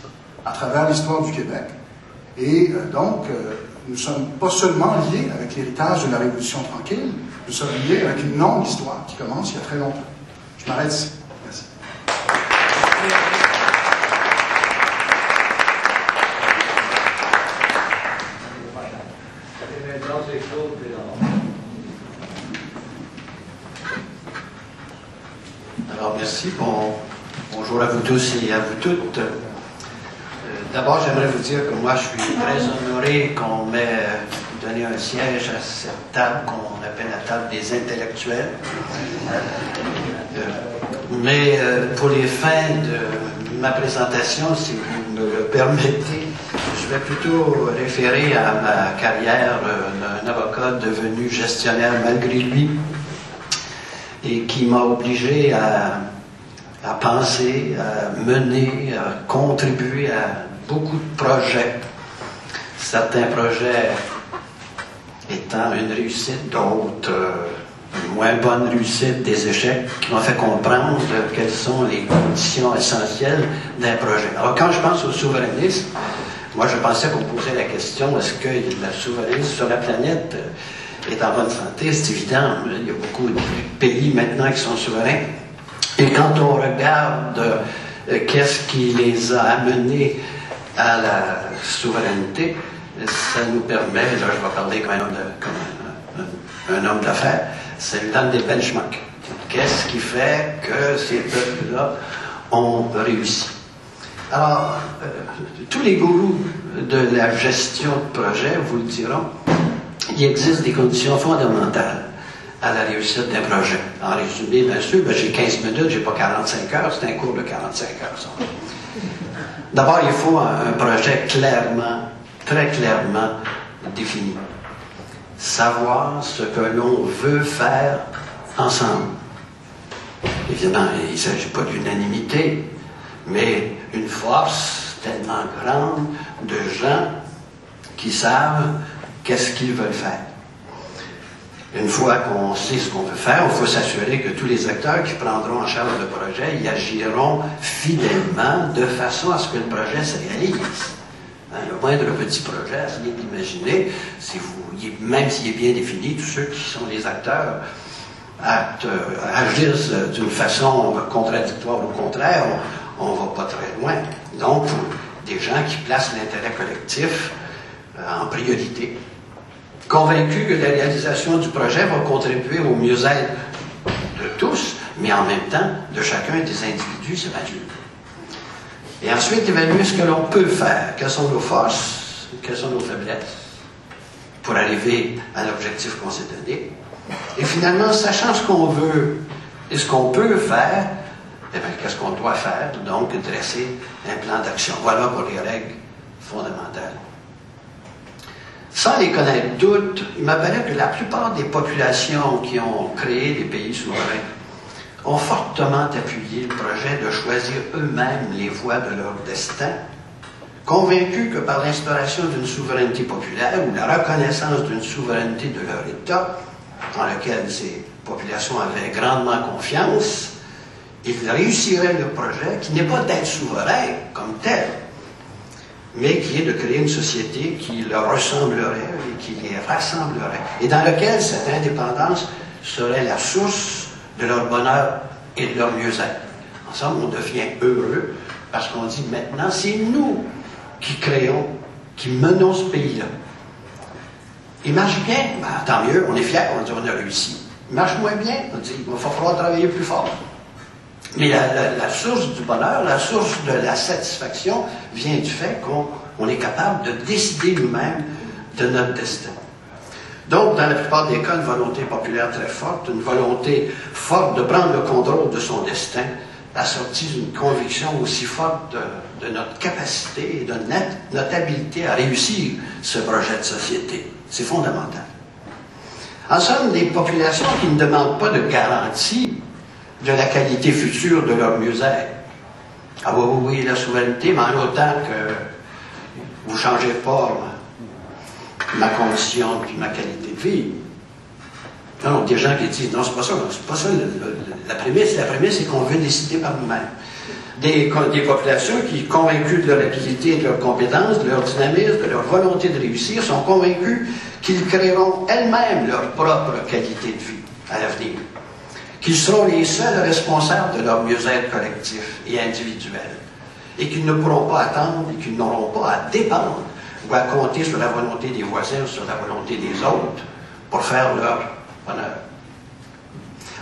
à travers l'histoire du Québec. Et donc, nous ne sommes pas seulement liés avec l'héritage de la Révolution tranquille, nous sommes liés avec une longue histoire qui commence il y a très longtemps. Je m'arrête ici. Merci. Alors, merci. Bonjour à vous tous et à vous toutes. D'abord, j'aimerais vous dire que moi, je suis très honoré qu'on m'ait donné un siège à cette table qu'on appelle la table des intellectuels. Mais pour les fins de ma présentation, si vous me le permettez, je vais plutôt référer à ma carrière d'un avocat devenu gestionnaire malgré lui et qui m'a obligé à penser, à mener, à contribuer à beaucoup de projets. Certains projets étant une réussite, d'autres une moins bonne réussite, des échecs qui m'ont fait comprendre quelles sont les conditions essentielles d'un projet. Alors quand je pense au souverainisme, moi je pensais qu'on posait la question, est-ce que la souverainisme sur la planète est en bonne santé? C'est évident, il y a beaucoup de pays maintenant qui sont souverains. Et quand on regarde qu'est-ce qui les a amenés à la souveraineté, ça nous permet, là je vais parler comme un homme d'affaires, ça nous donne des benchmarks. Qu'est-ce qui fait que ces peuples-là ont réussi? Alors, tous les gourous de la gestion de projet vous le diront, il existe des conditions fondamentales à la réussite d'un projet. En résumé, bien sûr, j'ai 15 minutes, j'ai pas 45 heures, c'est un cours de 45 heures. Ça. D'abord, il faut un projet clairement, très clairement défini. Savoir ce que l'on veut faire ensemble. Évidemment, il ne s'agit pas d'unanimité, mais une force tellement grande de gens qui savent qu'est-ce qu'ils veulent faire. Une fois qu'on sait ce qu'on veut faire, il faut s'assurer que tous les acteurs qui prendront en charge le projet y agiront fidèlement de façon à ce que le projet se réalise. Le moindre petit projet, essayez d'imaginer, même s'il est bien défini, tous ceux qui sont les acteurs agissent d'une façon contradictoire ou contraire, on ne va pas très loin. Donc, des gens qui placent l'intérêt collectif en priorité, convaincus que la réalisation du projet va contribuer au mieux-être de tous, mais en même temps de chacun des individus, c'est Dieu. Et ensuite, évaluer ce que l'on peut faire, quelles sont nos forces, quelles sont nos faiblesses, pour arriver à l'objectif qu'on s'est donné. Et finalement, sachant ce qu'on veut et ce qu'on peut faire, eh bien, qu'est-ce qu'on doit faire? Donc, dresser un plan d'action. Voilà pour les règles fondamentales. Sans les connaître toutes, il m'apparaît que la plupart des populations qui ont créé des pays souverains ont fortement appuyé le projet de choisir eux-mêmes les voies de leur destin, convaincus que par l'instauration d'une souveraineté populaire ou la reconnaissance d'une souveraineté de leur État, dans lequel ces populations avaient grandement confiance, ils réussiraient le projet qui n'est pas d'être souverain comme tel, mais qui est de créer une société qui leur ressemblerait et qui les rassemblerait, et dans laquelle cette indépendance serait la source de leur bonheur et de leur mieux-être. Ensemble, on devient heureux parce qu'on dit maintenant, c'est nous qui créons, qui menons ce pays-là. Il marche bien, ben, tant mieux, on est fiers, on dit on a réussi. Il marche moins bien, on dit il va falloir travailler plus fort. Mais la source du bonheur, la source de la satisfaction vient du fait qu'on est capable de décider nous-mêmes de notre destin. Donc, dans la plupart des cas, une volonté populaire très forte, une volonté forte de prendre le contrôle de son destin, assortie d'une conviction aussi forte de notre capacité et de notre habileté à réussir ce projet de société. C'est fondamental. En somme, des populations qui ne demandent pas de garantie de la qualité future de leur mieux-être. Ah oui, la souveraineté, mais en autant que vous ne changez pas ma condition puis ma qualité de vie. Non, des gens qui disent, non, c'est pas ça, la prémisse c'est qu'on veut décider par nous-mêmes. Des populations qui, convaincues de leur habilité, de leur compétence, de leur dynamisme, de leur volonté de réussir, sont convaincues qu'ils créeront elles-mêmes leur propre qualité de vie à l'avenir. Qu'ils seront les seuls responsables de leur mieux-être collectif et individuel. Et qu'ils ne pourront pas attendre et qu'ils n'auront pas à dépendre ou à compter sur la volonté des voisins ou sur la volonté des autres pour faire leur bonheur.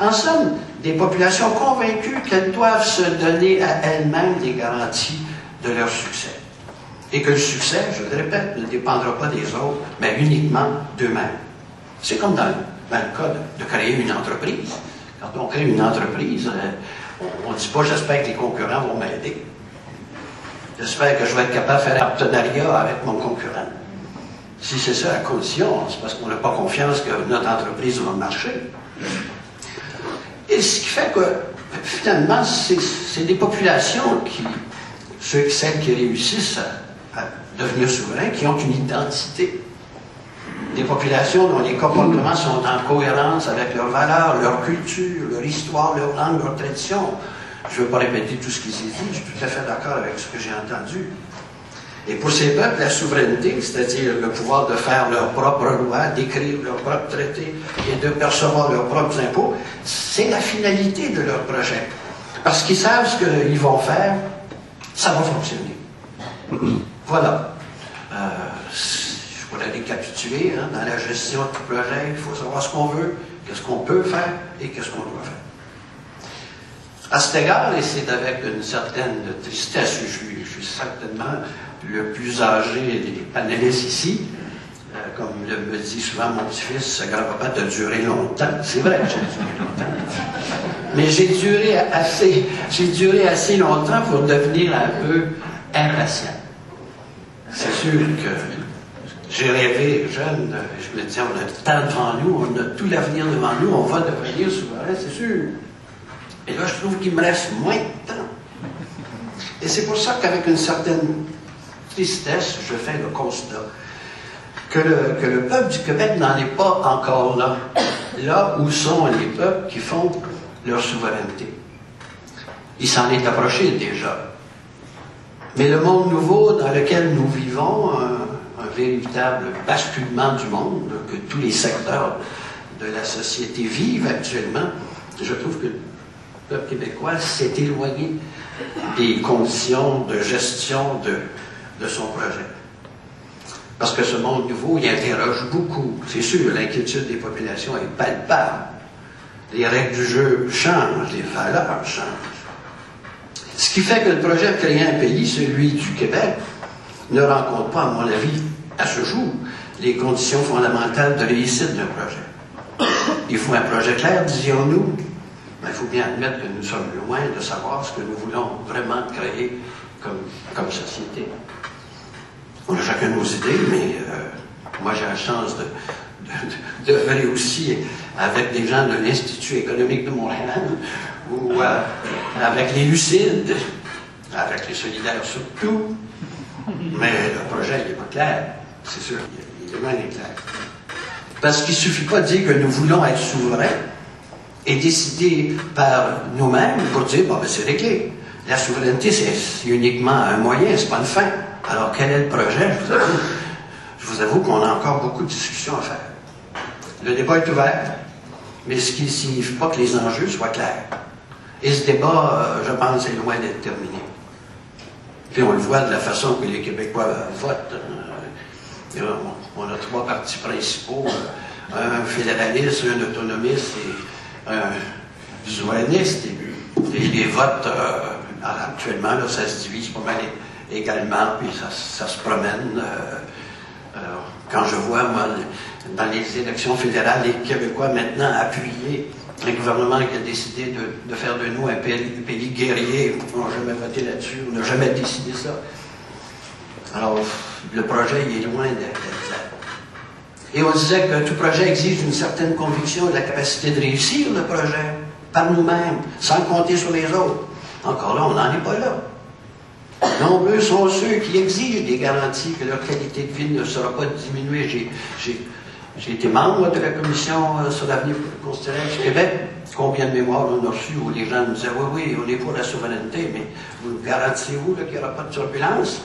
En somme, des populations convaincues qu'elles doivent se donner à elles-mêmes des garanties de leur succès. Et que le succès, je le répète, ne dépendra pas des autres, mais uniquement d'eux-mêmes. C'est comme dans le cas de créer une entreprise. Quand on crée une entreprise, on ne dit pas « j'espère que les concurrents vont m'aider ». J'espère que je vais être capable de faire un partenariat avec mon concurrent. Si c'est ça la condition, c'est parce qu'on n'a pas confiance que notre entreprise va marcher. Et ce qui fait que, finalement, c'est des populations celles qui réussissent à devenir souverains, qui ont une identité. Des populations dont les comportements sont en cohérence avec leurs valeurs, leur culture, leur histoire, leur langue, leur tradition. Je ne veux pas répéter tout ce qui s'est dit, je suis tout à fait d'accord avec ce que j'ai entendu. Et pour ces peuples, la souveraineté, c'est-à-dire le pouvoir de faire leurs propres lois, d'écrire leurs propres traités et de percevoir leurs propres impôts, c'est la finalité de leur projet. Parce qu'ils savent ce qu'ils vont faire, ça va fonctionner. Voilà. Je pourrais récapituler, dans la gestion du projet, il faut savoir ce qu'on veut, qu'est-ce qu'on peut faire et qu'est-ce qu'on doit faire. À cet égard, et c'est avec une certaine tristesse, je suis certainement le plus âgé des panélistes ici, comme me dit souvent mon petit-fils, ça ne va pas te durer longtemps. C'est vrai que j'ai duré longtemps. Mais j'ai duré assez longtemps pour devenir un peu impatient. C'est sûr que j'ai rêvé jeune, je me disais, on a du temps devant nous, on a tout l'avenir devant nous, on va devenir souverain, c'est sûr. Et là, je trouve qu'il me reste moins de temps. Et c'est pour ça qu'avec une certaine tristesse, je fais le constat que le peuple du Québec n'en est pas encore là. Là où sont les peuples qui font leur souveraineté. Il s'en est approché déjà. Mais le monde nouveau dans lequel nous vivons, un véritable basculement du monde, que tous les secteurs de la société vivent actuellement, je trouve que le peuple québécois s'est éloigné des conditions de gestion de son projet. Parce que ce monde nouveau, il interroge beaucoup. C'est sûr, l'inquiétude des populations est palpable. Les règles du jeu changent, les valeurs changent. Ce qui fait que le projet de créer un pays, celui du Québec, ne rencontre pas, à mon avis, à ce jour, les conditions fondamentales de réussite d'un projet. Il faut un projet clair, disions-nous, mais il faut bien admettre que nous sommes loin de savoir ce que nous voulons vraiment créer comme société. On a chacun nos idées, mais moi j'ai la chance de venir aussi avec des gens de l'Institut économique de Montréal, ou avec les Lucides, avec les Solidaires surtout, mais le projet n'est pas clair, c'est sûr, il est loin d'être clair. Parce qu'il ne suffit pas de dire que nous voulons être souverains et décider par nous-mêmes pour dire, bon, ben c'est réglé. La souveraineté, c'est uniquement un moyen, c'est pas une fin. Alors, quel est le projet? Je vous avoue qu'on a encore beaucoup de discussions à faire. Le débat est ouvert, mais ce qui ne signifie pas que les enjeux soient clairs. Et ce débat, je pense, est loin d'être terminé. Puis on le voit de la façon que les Québécois votent. On a trois partis principaux, un fédéraliste, un autonomiste et un souverainiste. Et les votes, actuellement, là, ça se divise pas mal également, puis ça se promène. Quand je vois, moi, dans les élections fédérales, les Québécois maintenant appuyer un gouvernement qui a décidé de faire de nous un pays guerrier, on n'a jamais voté là-dessus, on n'a jamais décidé ça. Alors, le projet, il est loin d'être clair. Et on disait que tout projet exige une certaine conviction et de la capacité de réussir le projet par nous-mêmes, sans compter sur les autres. Encore là, on n'en est pas là. Nombreux sont ceux qui exigent des garanties que leur qualité de vie ne sera pas diminuée. J'ai été membre de la commission sur l'avenir constitutionnel du Québec. Combien de mémoires on a reçues où les gens nous disaient « Oui, on est pour la souveraineté, mais vous garantissez-vous qu'il n'y aura pas de turbulence? »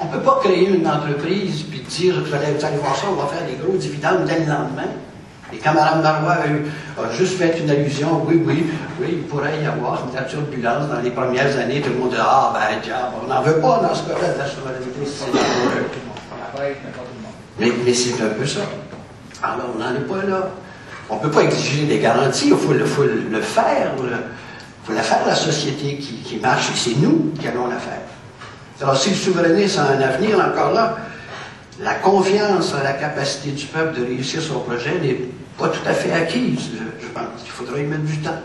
On ne peut pas créer une entreprise puis dire « Vous allez voir ça, on va faire des gros dividendes dès le lendemain. » Et quand Mme Marois a juste fait une allusion, oui, il pourrait y avoir de la turbulence dans les premières années, tout le monde dit « Ah, ben, diable, on n'en veut pas dans ce cas-là de la souveraineté, c'est dangereux. » Mais c'est un peu ça. Alors, on n'en est pas là. On ne peut pas exiger des garanties, il faut le faire. Il faut la faire, la société qui marche, et c'est nous qui allons la faire. Alors, si le souverainisme a un avenir, encore là, la confiance en la capacité du peuple de réussir son projet n'est pas tout à fait acquise. Je pense qu'il faudra y mettre du temps.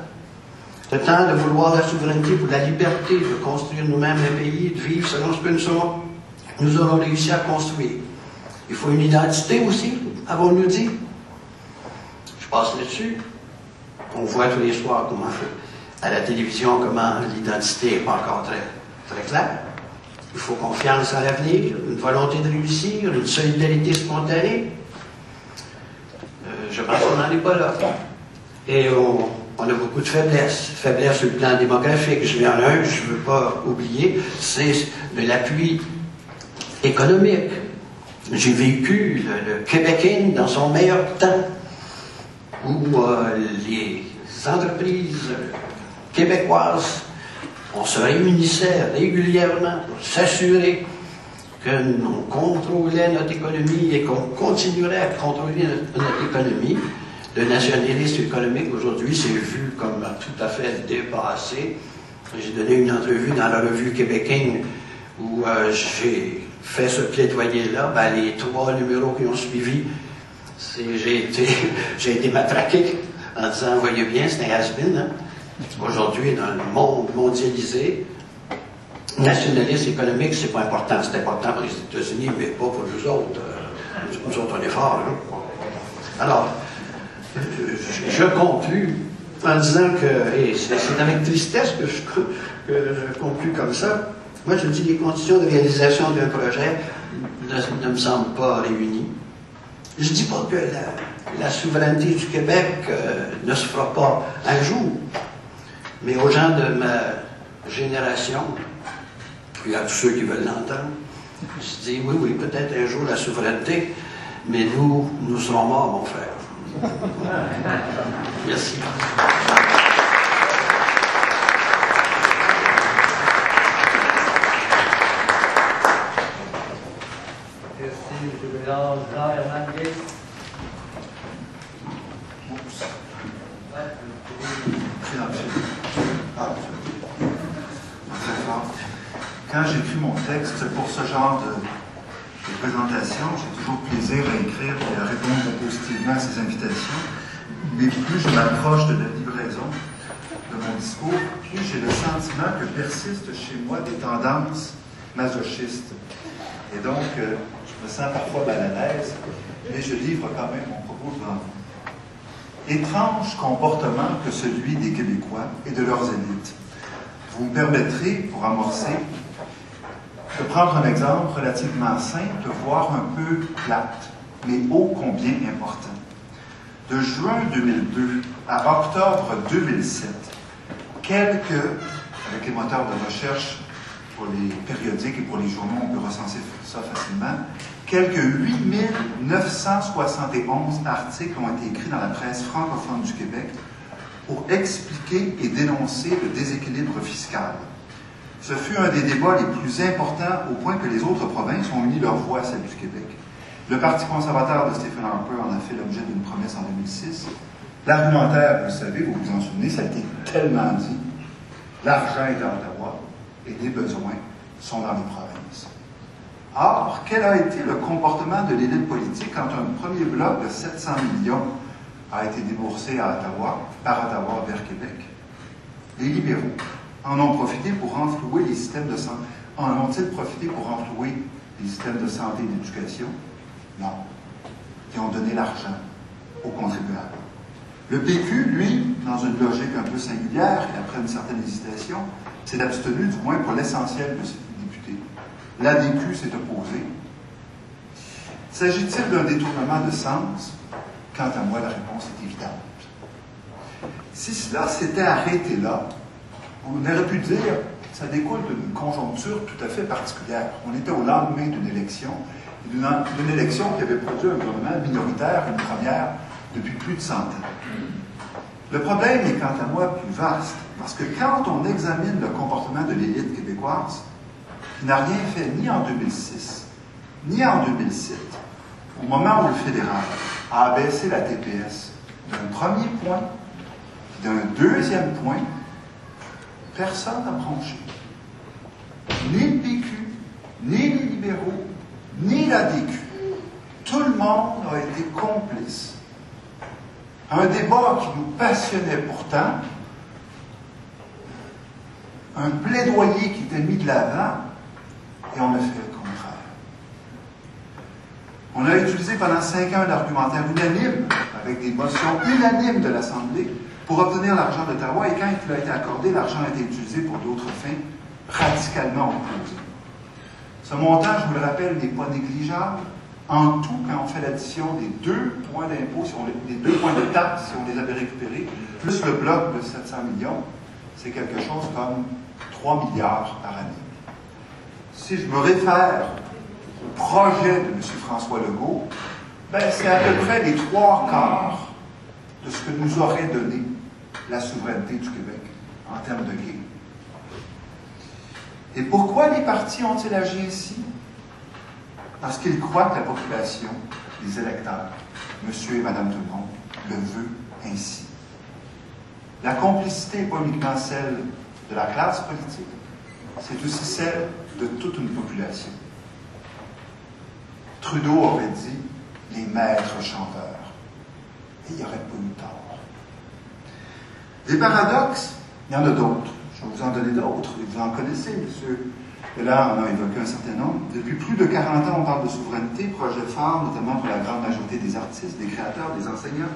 Le temps de vouloir la souveraineté pour la liberté, de construire nous-mêmes un pays, de vivre selon ce que nous aurons réussi à construire. Il faut une identité aussi, avons-nous dit. Je passe là-dessus. On voit tous les soirs comment, à la télévision, comment l'identité n'est pas encore très, très claire. Il faut confiance en l'avenir, une volonté de réussir, une solidarité spontanée. Je pense qu'on n'en est pas là. Et on a beaucoup de faiblesses. Faiblesses sur le plan démographique. Je viens en un que je ne veux pas oublier, c'est de l'appui économique. J'ai vécu le Québec dans son meilleur temps, où les entreprises québécoises, on se réunissait régulièrement pour s'assurer que l'on contrôlait notre économie et qu'on continuerait à contrôler notre économie. Le nationalisme économique aujourd'hui s'est vu comme tout à fait dépassé. J'ai donné une entrevue dans la revue Québec où j'ai fait ce plaidoyer-là. Ben, les 3 numéros qui ont suivi, j'ai été matraqué en disant « Voyez bien, c'est un has-been, hein? » Aujourd'hui, dans le monde mondialisé, nationalisme économique, c'est pas important. C'est important pour les États-Unis, mais pas pour nous autres. Nous autres, on est forts. Hein? Alors, je conclus en disant que, et c'est avec tristesse que je conclus comme ça, moi je dis que les conditions de réalisation d'un projet ne me semblent pas réunies. Je ne dis pas que la souveraineté du Québec ne se fera pas un jour, mais aux gens de ma génération, puis à tous ceux qui veulent l'entendre, je dis oui, peut-être un jour la souveraineté, mais nous serons morts, mon frère. Merci. Merci, M. Bélange. Jean-Hernandez. Quand j'écris mon texte pour ce genre de présentation, j'ai toujours plaisir à écrire et à répondre positivement à ces invitations. Mais plus je m'approche de la livraison de mon discours, plus j'ai le sentiment que persistent chez moi des tendances masochistes. Et donc, je me sens parfois mal à l'aise, mais je livre quand même mon propos devant vous. Étrange comportement que celui des Québécois et de leurs élites. Vous me permettrez, pour amorcer, de prendre un exemple relativement simple, voire un peu plate, mais ô combien important. De juin 2002 à octobre 2007, avec les moteurs de recherche pour les périodiques et pour les journaux, on peut recenser ça facilement, quelques 8971 articles ont été écrits dans la presse francophone du Québec pour expliquer et dénoncer le déséquilibre fiscal. Ce fut un des débats les plus importants au point que les autres provinces ont uni leur voix à celle du Québec. Le Parti conservateur de Stephen Harper en a fait l'objet d'une promesse en 2006. L'argumentaire, vous le savez, vous vous en souvenez, ça a été tellement dit. L'argent est à Ottawa et les besoins sont dans les provinces. Or, quel a été le comportement de l'élite politique quand un premier bloc de 700 millions a été déboursé à Ottawa, par Ottawa vers Québec? Les libéraux en ont profité pour renflouer les systèmes de santé. En ont-ils profité pour renflouer les systèmes de santé et d'éducation? Non. Ils ont donné l'argent aux contribuables. Le PQ, lui, dans une logique un peu singulière, et après une certaine hésitation, s'est abstenu, du moins pour l'essentiel de ses députés. L'ADQ s'est opposé. S'agit-il d'un détournement de sens? Quant à moi, la réponse est évidente. Si cela s'était arrêté là, on aurait pu dire que ça découle d'une conjoncture tout à fait particulière. On était au lendemain d'une élection, d'une élection qui avait produit un gouvernement minoritaire, une première, depuis plus de 100 ans. Le problème est, quant à moi, plus vaste, parce que quand on examine le comportement de l'élite québécoise, qui n'a rien fait ni en 2006, ni en 2007, au moment où le fédéral a abaissé la TPS d'un premier point, puis d'un deuxième point, personne n'a bronché. Ni le PQ, ni les libéraux, ni l'ADQ. Tout le monde a été complice. Un débat qui nous passionnait pourtant, un plaidoyer qui était mis de l'avant, et on a fait le contraire. On a utilisé pendant 5 ans un argumentaire unanime, avec des motions unanimes de l'Assemblée, pour obtenir l'argent d'Ottawa, et quand il a été accordé, l'argent a été utilisé pour d'autres fins radicalement opposées. Ce montant, je vous le rappelle, n'est pas négligeable. En tout, quand on fait l'addition des 2 points d'impôt, les 2 points de taxe, si on les avait récupérés, plus le bloc de 700 millions, c'est quelque chose comme 3 milliards par année. Si je me réfère au projet de M. François Legault, ben, c'est à peu près les 3/4 de ce que nous aurait donné la souveraineté du Québec en termes de gains. Et pourquoi les partis ont-ils agi ainsi? Parce qu'ils croient que la population, les électeurs, monsieur et madame tout le monde, le veut ainsi. La complicité n'est pas uniquement celle de la classe politique, c'est aussi celle de toute une population. Trudeau aurait dit les maîtres chanteurs. Et il n'y aurait pas eu tort. Des paradoxes, il y en a d'autres. Je vais vous en donner d'autres. Vous en connaissez, monsieur. Et là, on a évoqué un certain nombre. Depuis plus de 40 ans, on parle de souveraineté, projet phare, notamment pour la grande majorité des artistes, des créateurs, des enseignants,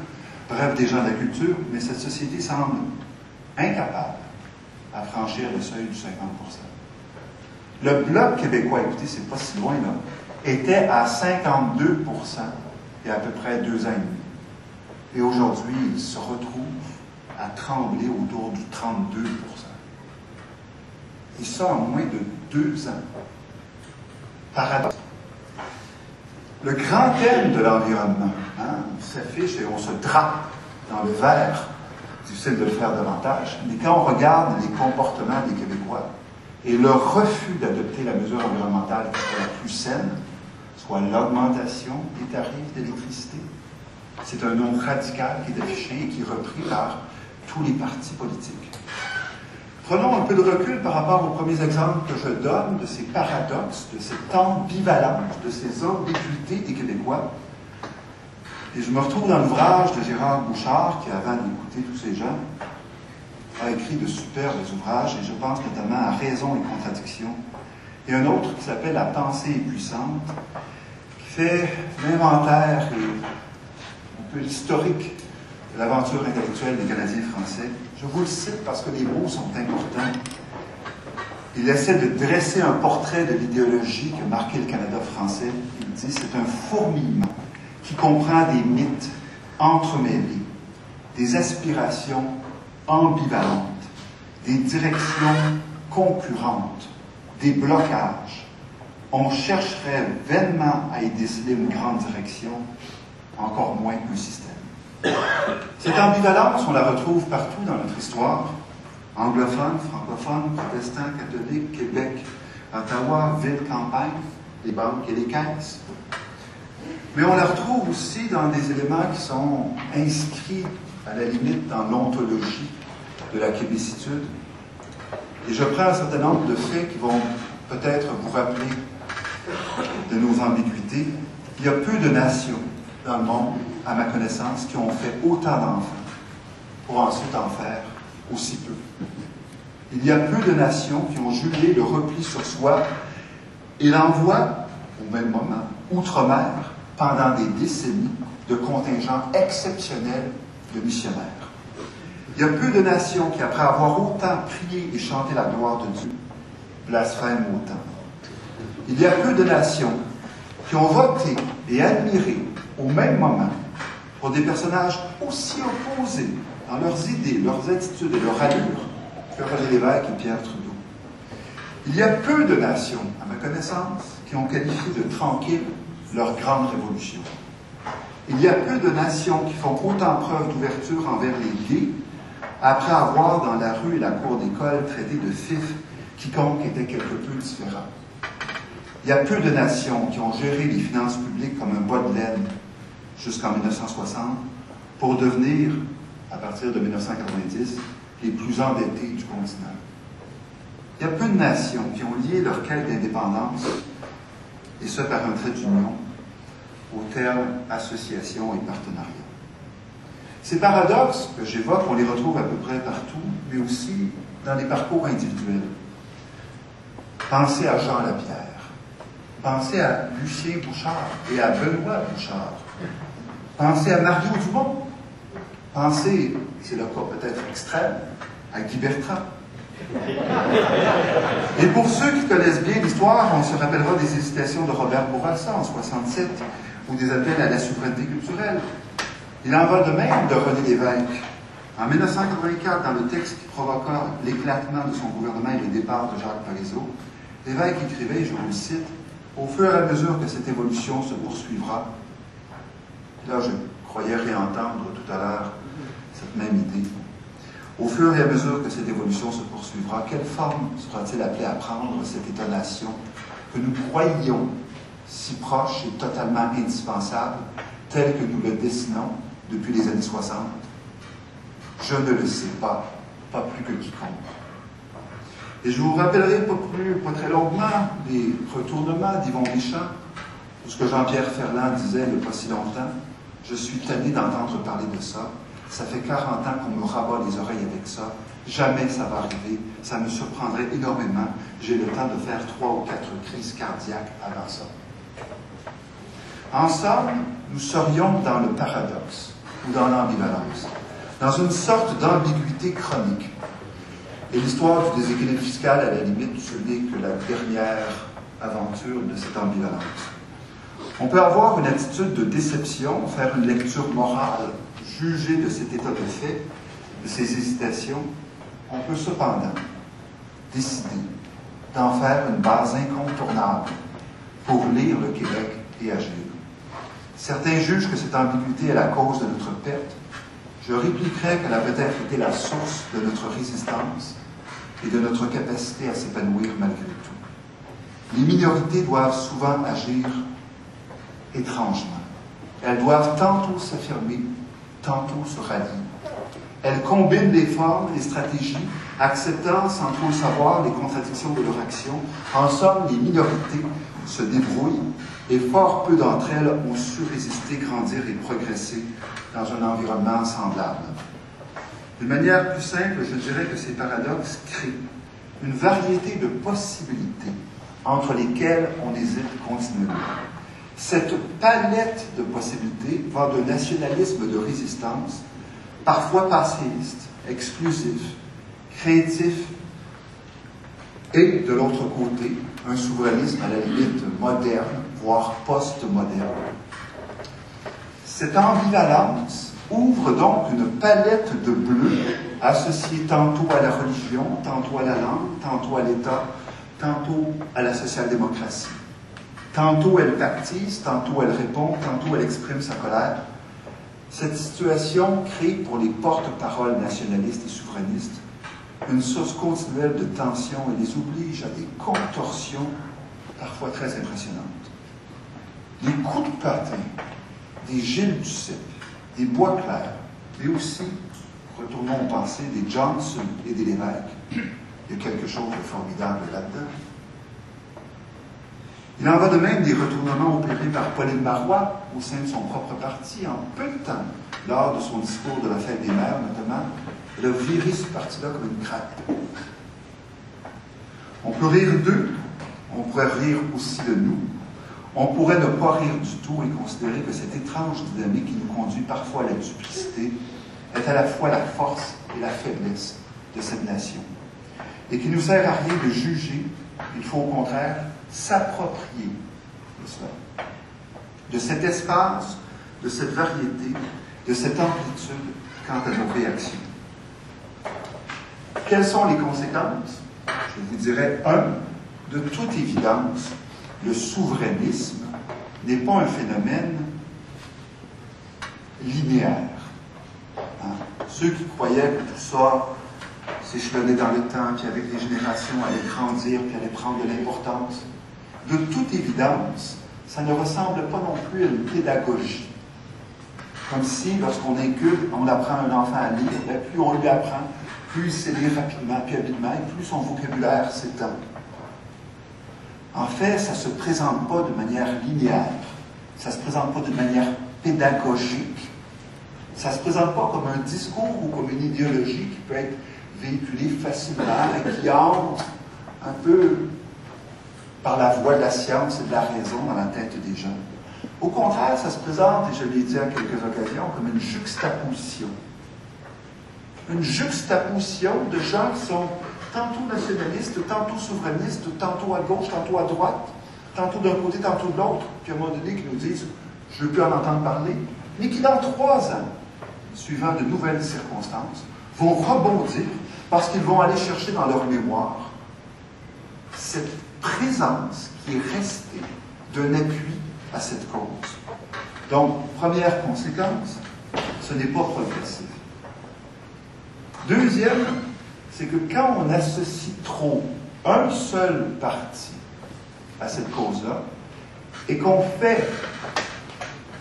bref, des gens de la culture, mais cette société semble incapable à franchir le seuil du 50%. Le Bloc québécois, écoutez, c'est pas si loin, là, était à 52% il y a à peu près 2 ans et demi. Et aujourd'hui, il se retrouve à trembler autour du 32%. Et ça en moins de 2 ans. Paradoxe. Le grand thème de l'environnement, on s'affiche et on se drape dans le vert. Difficile de le faire davantage. Mais quand on regarde les comportements des Québécois et leur refus d'adopter la mesure environnementale qui soit la plus saine, soit l'augmentation des tarifs d'électricité, c'est un nom radical qui est affiché et qui est repris par tous les partis politiques. Prenons un peu de recul par rapport aux premiers exemples que je donne de ces paradoxes, de cette ambivalence, de ces ambiguïtés des Québécois. Et je me retrouve dans l'ouvrage de Gérard Bouchard, qui, avant d'écouter tous ces gens, a écrit de superbes ouvrages, et je pense notamment à Raison et contradiction, et un autre qui s'appelle La pensée est puissante, qui fait l'inventaire et un peu l'historique de l'aventure intellectuelle des Canadiens français. Je vous le cite parce que les mots sont importants. Il essaie de dresser un portrait de l'idéologie qui a marqué le Canada français. Il dit c'est un fourmillement qui comprend des mythes entremêlés, des aspirations ambivalentes, des directions concurrentes, des blocages. On chercherait vainement à y déceler une grande direction, encore moins un système. Cette ambivalence, on la retrouve partout dans notre histoire, anglophone, francophone, protestant, catholique, Québec, Ottawa, ville, campagne, les banques et les caisses. Mais on la retrouve aussi dans des éléments qui sont inscrits à la limite dans l'ontologie de la québécitude. Et je prends un certain nombre de faits qui vont peut-être vous rappeler de nos ambiguïtés. Il y a peu de nations dans le monde, à ma connaissance, qui ont fait autant d'enfants pour ensuite en faire aussi peu. Il y a peu de nations qui ont jugué le repli sur soi et l'envoi, au même moment, outre-mer, pendant des décennies, de contingents exceptionnels de missionnaires. Il y a peu de nations qui, après avoir autant prié et chanté la gloire de Dieu, blasphèment autant. Il y a peu de nations qui ont voté et admiré au même moment pour des personnages aussi opposés dans leurs idées, leurs attitudes et leur allure que René Lévesque et Pierre Trudeau. Il y a peu de nations, à ma connaissance, qui ont qualifié de tranquille leur grande révolution. Il y a peu de nations qui font autant preuve d'ouverture envers les gays après avoir, dans la rue et la cour d'école, traité de fif quiconque était quelque peu différent. Il y a peu de nations qui ont géré les finances publiques comme un bois de laine jusqu'en 1960 pour devenir, à partir de 1990, les plus endettés du continent. Il y a peu de nations qui ont lié leur quête d'indépendance, et ce par un trait d'union, au terme association et partenariat. Ces paradoxes que j'évoque, on les retrouve à peu près partout, mais aussi dans les parcours individuels. Pensez à Jean Lapierre. Pensez à Lucien Bouchard et à Benoît Bouchard. Pensez à Mario Dumont. Pensez, c'est le cas peut-être extrême, à Guy Bertrand. Et pour ceux qui connaissent bien l'histoire, on se rappellera des hésitations de Robert Bourassa en 1967 ou des appels à la souveraineté culturelle. Il en va de même de René Lévesque. En 1984, dans le texte qui provoqua l'éclatement de son gouvernement et le départ de Jacques Parizeau, Lévesque écrivait, je vous le cite, « Au fur et à mesure que cette évolution se poursuivra », là je croyais réentendre tout à l'heure cette même idée, « Au fur et à mesure que cette évolution se poursuivra, quelle forme sera-t-il appelé à prendre cette étonnation que nous croyions si proche et totalement indispensable, telle que nous le dessinons depuis les années 60? Je ne le sais pas plus que quiconque. » Et je vous rappellerai pas très longuement les retournements d'Yvon Deschamps, ou ce que Jean-Pierre Ferland disait il n'y a pas si longtemps. Je suis tanné d'entendre parler de ça. Ça fait 40 ans qu'on me rabat les oreilles avec ça. Jamais ça va arriver. Ça me surprendrait énormément. J'ai le temps de faire 3 ou 4 crises cardiaques avant ça. En somme, nous serions dans le paradoxe, ou dans l'ambivalence, dans une sorte d'ambiguïté chronique. Et l'histoire du déséquilibre fiscal, à la limite, ce n'est que la dernière aventure de cette ambivalence. On peut avoir une attitude de déception, faire une lecture morale, juger de cet état de fait, de ces hésitations. On peut cependant décider d'en faire une base incontournable pour lire le Québec et agir. Certains jugent que cette ambiguïté est la cause de notre perte. Je répliquerai qu'elle a peut-être été la source de notre résistance et de notre capacité à s'épanouir malgré tout. Les minorités doivent souvent agir étrangement. Elles doivent tantôt s'affirmer, tantôt se rallier. Elles combinent les formes, les stratégies, acceptant sans trop le savoir les contradictions de leur action. En somme, les minorités se débrouillent et fort peu d'entre elles ont su résister, grandir et progresser dans un environnement semblable. D'une manière plus simple, je dirais que ces paradoxes créent une variété de possibilités entre lesquelles on hésite continuellement. Cette palette de possibilités va de nationalisme de résistance, parfois passéiste, exclusif, craintif, et de l'autre côté, un souverainisme à la limite moderne, voire post-moderne. Cette ambivalence ouvre donc une palette de bleus associée tantôt à la religion, tantôt à la langue, tantôt à l'État, tantôt à la social-démocratie. Tantôt elle baptise, tantôt elle répond, tantôt elle exprime sa colère. Cette situation crée pour les porte-paroles nationalistes et souverainistes une source continuelle de tension et les oblige à des contorsions parfois très impressionnantes. Les coups de patin des Gilles Duceppe, des Boisclair, mais aussi, retournons au passé, des Johnson et des Lévesque. Il y a quelque chose de formidable là-dedans. Il en va de même des retournements opérés par Pauline Marois au sein de son propre parti en peu de temps, lors de son discours de la fête des mères notamment. Elle a viré ce parti-là comme une craque. On peut rire d'eux, on pourrait rire aussi de nous. On pourrait ne pas rire du tout et considérer que cette étrange dynamique qui nous conduit parfois à la duplicité est à la fois la force et la faiblesse de cette nation. Et qui ne nous sert à rien de juger, il faut au contraire s'approprier de cela, de cet espace, de cette variété, de cette amplitude quant à nos réactions. Quelles sont les conséquences? Je vous dirais, de toute évidence, le souverainisme n'est pas un phénomène linéaire. Ceux qui croyaient que tout ça s'échelonnait dans le temps, puis avec les générations allait grandir, puis allait prendre de l'importance, de toute évidence, ça ne ressemble pas non plus à une pédagogie. Comme si, lorsqu'on inculque, on apprend un enfant à lire, bien, plus on lui apprend, plus il sait lire rapidement, puis habilement, et plus son vocabulaire s'étend. En fait, ça ne se présente pas de manière linéaire, ça ne se présente pas de manière pédagogique, ça ne se présente pas comme un discours ou comme une idéologie qui peut être véhiculée facilement et qui entre un peu par la voie de la science et de la raison dans la tête des gens. Au contraire, ça se présente, et je l'ai dit à quelques occasions, comme une juxtaposition. Une juxtaposition de gens qui sont tantôt nationalistes, tantôt souverainistes, tantôt à gauche, tantôt à droite, tantôt d'un côté, tantôt de l'autre, puis à un moment donné qui nous disent « je ne veux plus en entendre parler », mais qui dans 3 ans, suivant de nouvelles circonstances, vont rebondir parce qu'ils vont aller chercher dans leur mémoire cette présence qui est restée d'un appui à cette cause. Donc, première conséquence, ce n'est pas progressif. Deuxième, c'est que quand on associe trop un seul parti à cette cause-là, et qu'on fait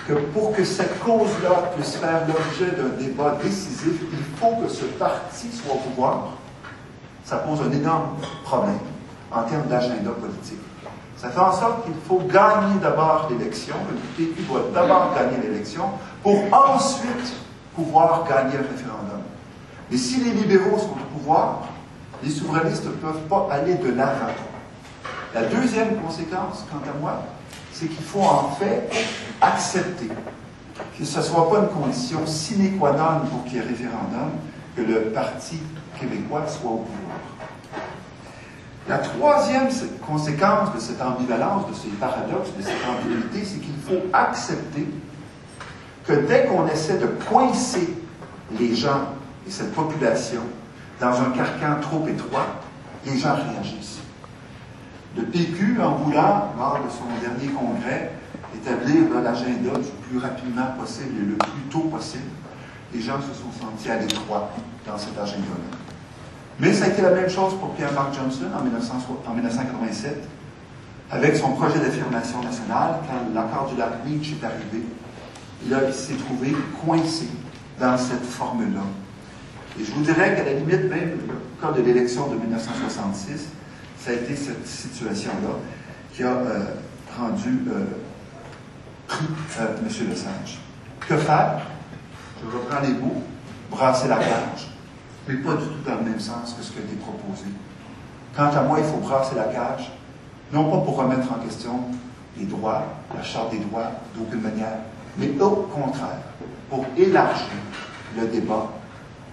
que pour que cette cause-là puisse faire l'objet d'un débat décisif, il faut que ce parti soit au pouvoir, ça pose un énorme problème en termes d'agenda politique. Ça fait en sorte qu'il faut gagner d'abord l'élection, le PQ doit d'abord gagner l'élection, pour ensuite pouvoir gagner le référendum. Mais si les libéraux sont au pouvoir, les souverainistes ne peuvent pas aller de l'avant. La deuxième conséquence, quant à moi, c'est qu'il faut en fait accepter que ce ne soit pas une condition sine qua non pour qu'il y ait référendum, que le Parti québécois soit au pouvoir. La troisième conséquence de cette ambivalence, de ces paradoxes, de cette ambiguïté, c'est qu'il faut accepter que dès qu'on essaie de coincer les gens et cette population dans un carcan trop étroit, les gens réagissent. Le PQ, en voulant, lors de son dernier congrès, établir l'agenda du plus rapidement possible et le plus tôt possible, les gens se sont sentis à l'étroit dans cet agenda-là. Mais ça a été la même chose pour Pierre-Marc Johnson en 1987, avec son projet d'affirmation nationale, quand l'accord du lac Meech est arrivé, il s'est trouvé coincé dans cette forme-là. Et je vous dirais qu'à la limite, même le cas de l'élection de 1966, ça a été cette situation-là qui a rendu pris M. Lesage. Que faire? Je reprends les mots, brasser la cage, mais pas du tout dans le même sens que ce qui a été proposé. Quant à moi, il faut brasser la cage, non pas pour remettre en question les droits, la Charte des droits, d'aucune manière, mais au contraire, pour élargir le débat,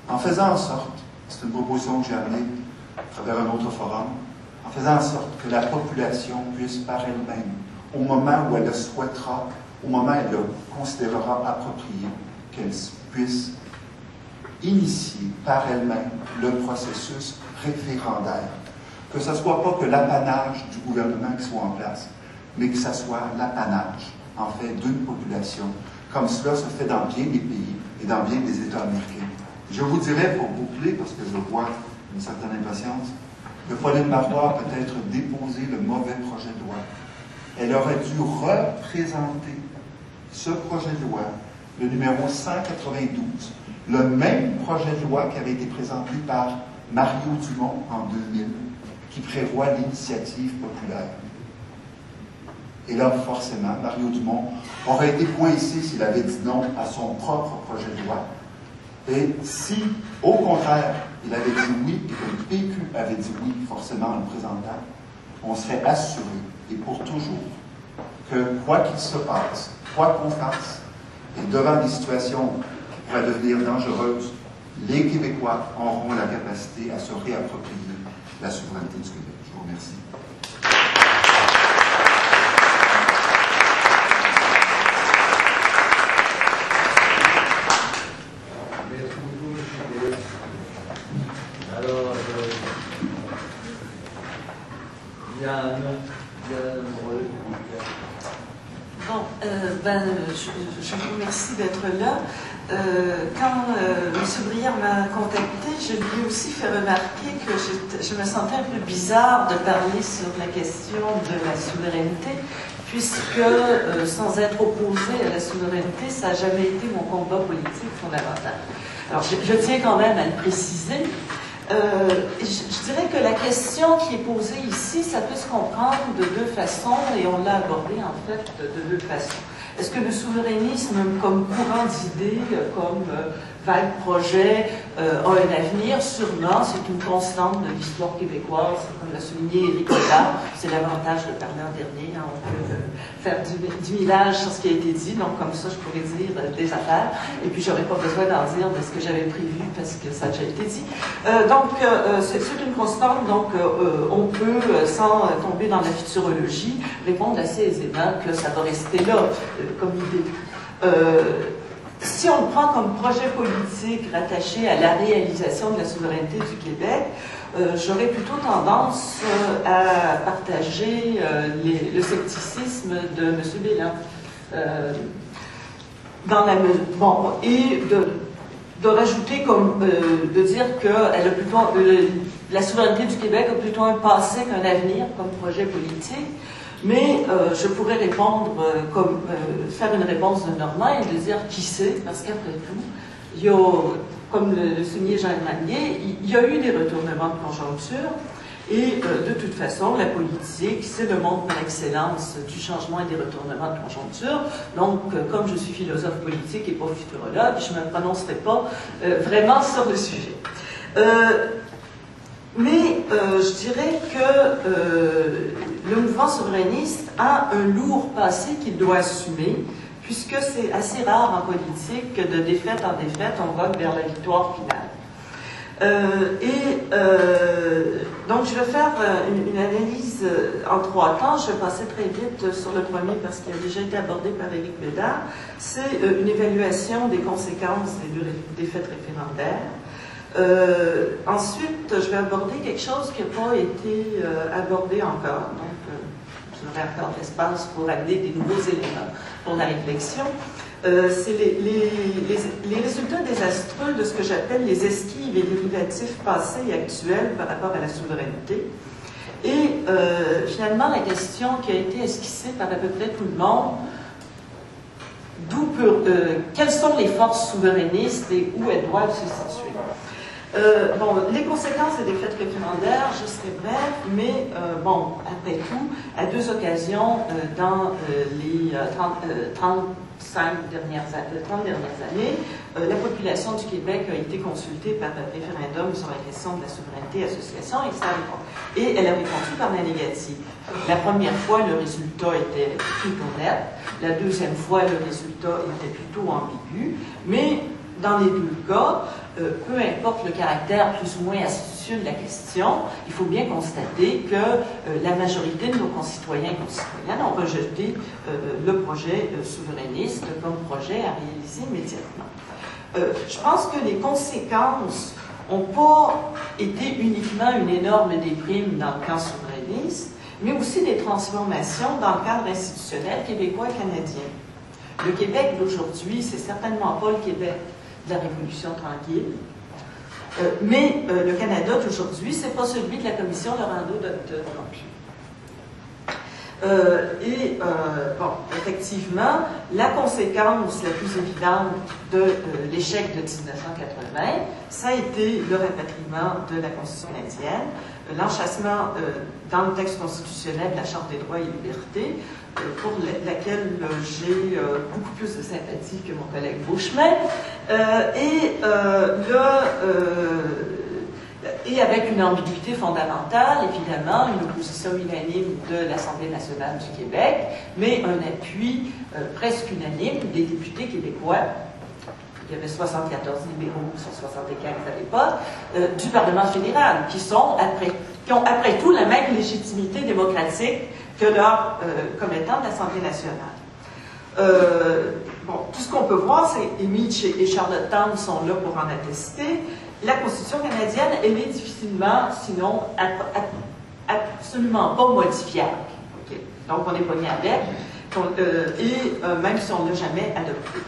en faisant en sorte, c'est une proposition que j'ai amenée à travers un autre forum, en faisant en sorte que la population puisse par elle-même, au moment où elle le souhaitera, au moment où elle le considérera approprié, qu'elle puisse initier par elle-même le processus référendaire. Que ce ne soit pas que l'apanage du gouvernement qui soit en place, mais que ce soit l'apanage, en fait, d'une population, comme cela se fait dans bien des pays et dans bien des États américains. Je vous dirais, pour boucler, parce que je vois une certaine impatience, que Pauline Marois a peut-être déposé le mauvais projet de loi. Elle aurait dû représenter ce projet de loi le numéro 192, le même projet de loi qui avait été présenté par Mario Dumont en 2000, qui prévoit l'initiative populaire. Et là, forcément, Mario Dumont aurait été coincé s'il avait dit non à son propre projet de loi. Et si, au contraire, il avait dit oui et que le PQ avait dit oui, forcément, en le présentant, on serait assuré, et pour toujours, que quoi qu'il se passe, quoi qu'on fasse, et devant des situations qui pourraient devenir dangereuses, les Québécois auront la capacité à se réapproprier la souveraineté du Québec. Je vous remercie. Alors, Yann, bon, je vous remercie d'être là. Quand M. Brière m'a contacté, je lui ai aussi fait remarquer que je me sentais un peu bizarre de parler sur la question de la souveraineté, puisque, sans être opposé à la souveraineté, ça n'a jamais été mon combat politique fondamental. Alors, je tiens quand même à le préciser. Je dirais que la question qui est posée ici, ça peut se comprendre de deux façons, et on l'a abordé en fait de deux façons. Est-ce que le souverainisme, comme courant d'idées, comme vague projet, a un avenir? Sûrement, c'est une constante de l'histoire québécoise, comme l'a souligné Éric Collard. C'est l'avantage de parler en dernier. Hein, on peut faire du millage sur ce qui a été dit, donc comme ça, je pourrais dire des affaires. Et puis, j'aurais pas besoin d'en dire de ce que j'avais prévu, parce que ça a déjà été dit. C'est une constante, donc on peut, sans tomber dans la futurologie, répondre assez aisément que ça va rester là, comme idée. Si on le prend comme projet politique rattaché à la réalisation de la souveraineté du Québec, j'aurais plutôt tendance à partager le scepticisme de M. Bélan. Et de rajouter comme de dire que la souveraineté du Québec a plutôt un passé qu'un avenir comme projet politique. Mais je pourrais répondre faire une réponse de Normand et de dire qui sait, parce qu'après tout, il y a, comme le soulignait Jean Manier, il y a eu des retournements de conjoncture, et de toute façon, la politique, c'est le monde par excellence du changement et des retournements de conjoncture. Donc, comme je suis philosophe politique et pas futurologue, je ne me prononcerai pas vraiment sur le sujet. Mais je dirais que le mouvement souverainiste a un lourd passé qu'il doit assumer, puisque c'est assez rare en politique que de défaite en défaite, on vogue vers la victoire finale. Donc je vais faire une analyse en trois temps. Je vais passer très vite sur le premier parce qu'il a déjà été abordé par Éric Bédard. C'est une évaluation des conséquences des deux défaites référendaires. Ensuite, je vais aborder quelque chose qui n'a pas été abordé encore. Donc, j'aurai encore l'espace pour amener des nouveaux éléments pour la réflexion. C'est les résultats désastreux de ce que j'appelle les esquives et dérivatifs passés et actuels par rapport à la souveraineté. Et finalement, la question qui a été esquissée par à peu près tout le monde, quelles sont les forces souverainistes et où elles doivent se situer? Les conséquences des défaites référendaires, je serai bref, mais après tout, à deux occasions dans les 30 dernières années, la population du Québec a été consultée par un référendum sur la question de la souveraineté association et elle a répondu par la négative. La première fois, le résultat était plutôt net. La deuxième fois, le résultat était plutôt ambigu. Mais dans les deux cas, peu importe le caractère plus ou moins astucieux de la question, il faut bien constater que la majorité de nos concitoyens et concitoyennes ont rejeté le projet souverainiste comme projet à réaliser immédiatement. Je pense que les conséquences n'ont pas été uniquement une énorme déprime dans le camp souverainiste, mais aussi des transformations dans le cadre institutionnel québécois et canadien. Le Québec d'aujourd'hui, c'est certainement pas le Québec de la Révolution tranquille, mais le Canada d'aujourd'hui, c'est pas celui de la commission Laurando non plus. Bon, effectivement, la conséquence la plus évidente de l'échec de 1980, ça a été le rapatriement de la Constitution canadienne, l'enchâssement dans le texte constitutionnel de la Charte des droits et libertés, pour laquelle j'ai beaucoup plus de sympathie que mon collègue Beauchemin, et avec une ambiguïté fondamentale, évidemment, une opposition unanime de l'Assemblée nationale du Québec, mais un appui presque unanime des députés québécois, il y avait 74 libéraux sur 75 à l'époque, du Parlement fédéral, qui ont après tout la même légitimité démocratique que leur commettant de l'Assemblée nationale. Bon, tout ce qu'on peut voir, c'est Mitch et Charlottetown sont là pour en attester. La Constitution canadienne, elle est difficilement, sinon absolument pas modifiable. Okay. Donc, on est pogné avec, même si on ne l'a jamais adoptée.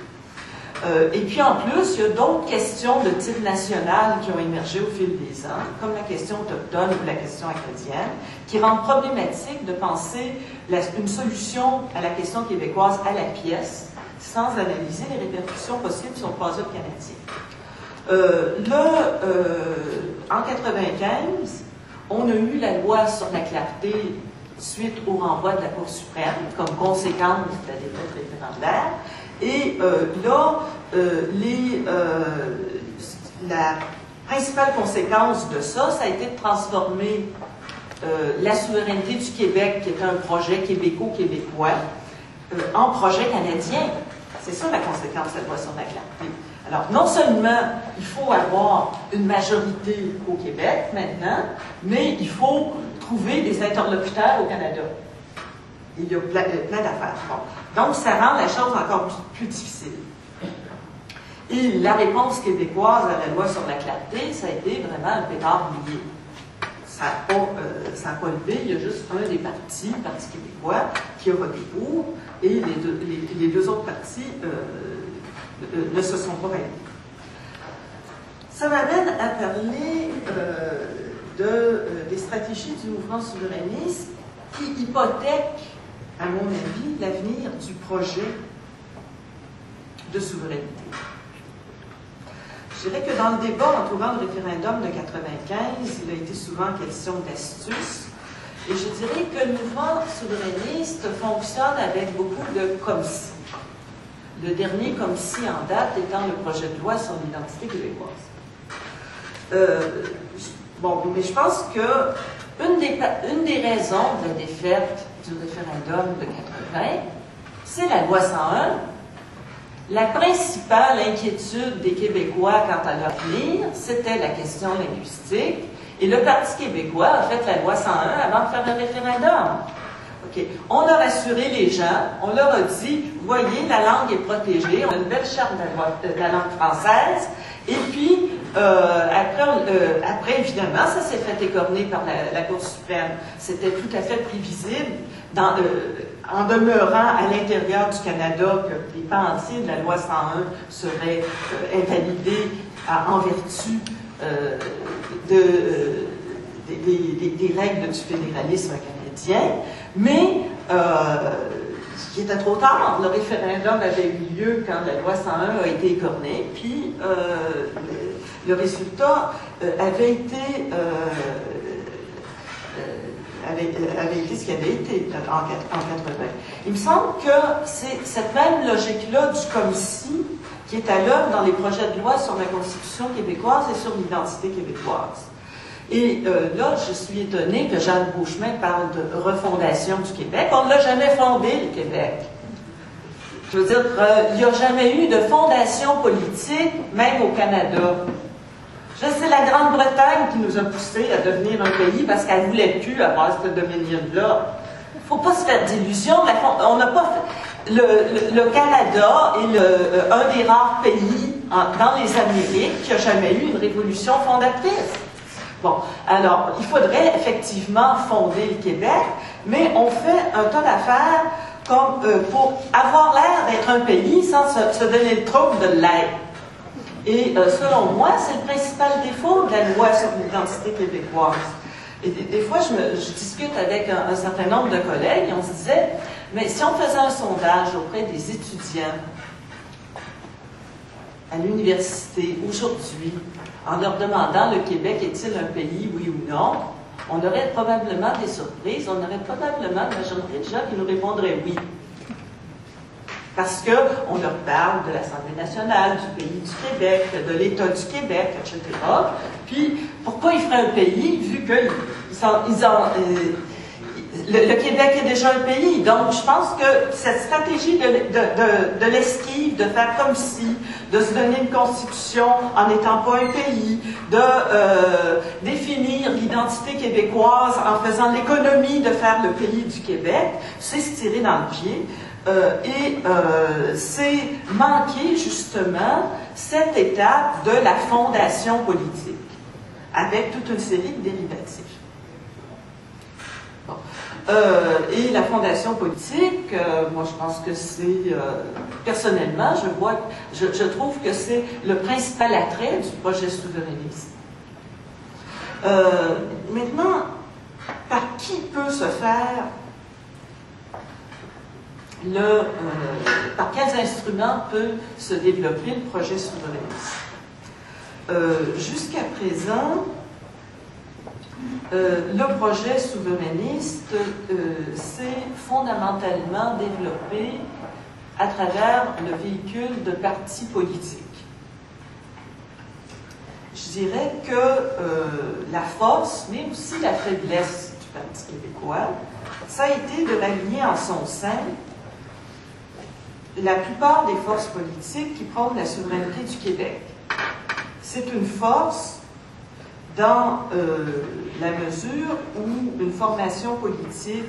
Et puis, en plus, il y a d'autres questions de type national qui ont émergé au fil des ans, comme la question autochtone ou la question acadienne, qui rendent problématique de penser une solution à la question québécoise à la pièce, sans analyser les répercussions possibles sur le puzzle canadien. En 1995, on a eu la loi sur la clarté suite au renvoi de la Cour suprême comme conséquence de la défaite référendaire. Et la principale conséquence de ça, ça a été de transformer la souveraineté du Québec, qui était un projet québéco-québécois, en projet canadien. C'est ça la conséquence de la loi sur la clarté. Alors, non seulement il faut avoir une majorité au Québec maintenant, mais il faut trouver des interlocuteurs au Canada. Il y a plein d'affaires. Bon. Donc, ça rend la chose encore plus difficile. Et la réponse québécoise à la loi sur la clarté, ça a été vraiment un pétard mouillé. Ça n'a pas levé, il y a juste un des partis, le Parti québécois, qui a voté pour, et les deux autres partis ne se sont pas réunis. Ça m'amène à parler des stratégies du mouvement souverainiste qui hypothèquent, à mon avis, l'avenir du projet de souveraineté. Je dirais que dans le débat entourant le référendum de 1995, il a été souvent question d'astuces, et je dirais que le mouvement souverainiste fonctionne avec beaucoup de comme-si. Le dernier comme-si en date étant le projet de loi sur l'identité québécoise. Bon, mais je pense que une des raisons de la défaite du référendum de 80, c'est la loi 101. La principale inquiétude des Québécois quant à leur avenir, c'était la question linguistique. Et le Parti québécois a fait la loi 101 avant de faire le référendum. Okay. On a rassuré les gens, on leur a dit, voyez, la langue est protégée, on a une belle charte de la langue française, et puis, après, évidemment, ça s'est fait écorner par la Cour suprême. C'était tout à fait prévisible, en demeurant à l'intérieur du Canada, que les pans entiers de la loi 101 seraient invalidés en vertu des règles du fédéralisme canadien, mais il était trop tard. Le référendum avait eu lieu quand la loi 101 a été écornée, puis le résultat avait été ce qu'il avait été en 80. Il me semble que c'est cette même logique-là du comme-si qui est à l'œuvre dans les projets de loi sur la Constitution québécoise et sur l'identité québécoise. Et là, je suis étonnée que Jeanne Beauchemin parle de refondation du Québec. On ne l'a jamais fondé, le Québec. Je veux dire, il n'y a jamais eu de fondation politique, même au Canada. C'est la Grande-Bretagne qui nous a poussés à devenir un pays parce qu'elle ne voulait plus avoir ce dominion-là. Il ne faut pas se faire d'illusions. On n'a pas fait... Le Canada est un des rares pays dans les Amériques qui n'a jamais eu une révolution fondatrice. Bon, alors, il faudrait effectivement fonder le Québec, mais on fait un tas d'affaires comme pour avoir l'air d'être un pays sans se donner le trouble de l'être. Et selon moi, c'est le principal défaut de la loi sur l'identité québécoise. Et des fois, je discute avec un certain nombre de collègues et on se disait, mais si on faisait un sondage auprès des étudiants à l'université aujourd'hui, en leur demandant le Québec est-il un pays, oui ou non, on aurait probablement des surprises, on aurait probablement la majorité de gens qui nous répondraient oui. Parce qu'on leur parle de l'Assemblée nationale, du pays du Québec, de l'État du Québec, etc. Puis, pourquoi ils feraient un pays, vu que le Québec est déjà un pays. Donc, je pense que cette stratégie de l'esquive, de faire comme si, de se donner une constitution en n'étant pas un pays, de définir l'identité québécoise en faisant l'économie de faire le pays du Québec, c'est se tirer dans le pied. C'est manquer justement cette étape de la fondation politique, avec toute une série de dérivatifs. Bon. Et la fondation politique, moi je pense que c'est, personnellement, je trouve que c'est le principal attrait du projet souverainiste. Maintenant, par qui peut se faire par quels instruments peut se développer le projet souverainiste? Jusqu'à présent, le projet souverainiste s'est fondamentalement développé à travers le véhicule de partis politiques. Je dirais que la force, mais aussi la faiblesse du Parti québécois, ça a été de rallier en son sein la plupart des forces politiques qui prônent la souveraineté du Québec. C'est une force dans la mesure où une formation politique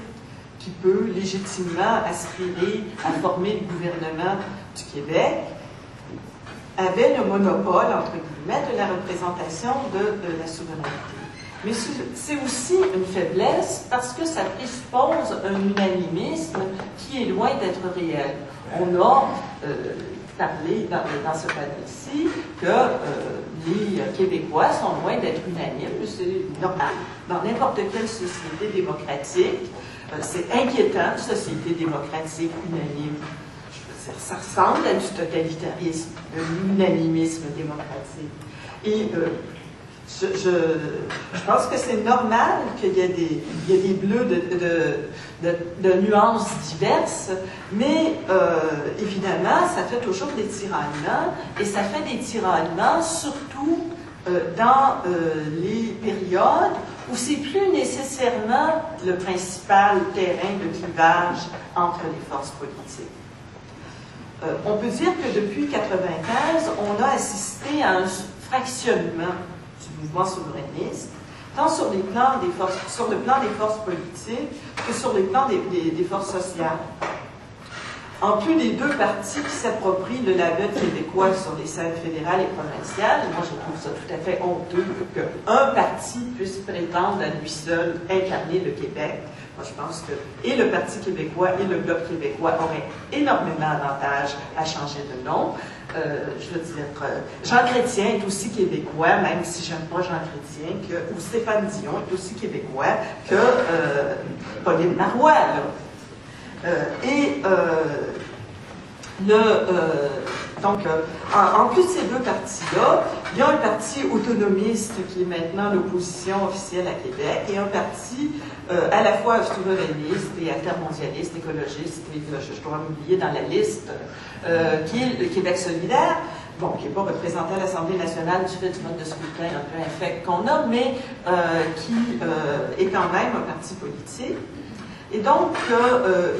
qui peut légitimement aspirer à former le gouvernement du Québec avait le monopole, entre guillemets, de la représentation de la souveraineté. Mais c'est aussi une faiblesse parce que ça présuppose un unanimisme qui est loin d'être réel. On a parlé dans ce panel-ci que les Québécois sont loin d'être unanimes. C'est normal. Dans n'importe quelle société démocratique, c'est inquiétant, une société démocratique unanime. Je veux dire, ça ressemble à du totalitarisme, de l'unanimisme démocratique. Et je pense que c'est normal qu'il y ait des bleus de nuances diverses, mais évidemment, ça fait toujours des tiraillements, et ça fait des tiraillements surtout dans les périodes où c'est plus nécessairement le principal terrain de clivage entre les forces politiques. On peut dire que depuis 1995, on a assisté à un fractionnement du mouvement souverainiste, tant sur le plan des forces politiques que sur le plan des forces sociales. En plus des deux partis qui s'approprient le label québécois sur les scènes fédérales et provinciales, moi je trouve ça tout à fait honteux qu'un parti puisse prétendre à lui seul incarner le Québec. Moi je pense que et le Parti québécois et le Bloc québécois auraient énormément d'avantages à changer de nom. Je veux dire, Jean Chrétien est aussi québécois, même si j'aime pas Jean Chrétien, ou Stéphane Dion est aussi québécois que Pauline Marois, là. Donc, en plus de ces deux partis-là, il y a un parti autonomiste qui est maintenant l'opposition officielle à Québec et un parti à la fois souverainiste et altermondialiste, écologiste, et je dois m'oublier dans la liste, qui est le Québec solidaire, bon, qui n'est pas représenté à l'Assemblée nationale du fait du mode de scrutin un peu infect qu'on a, mais qui est quand même un parti politique. Et donc,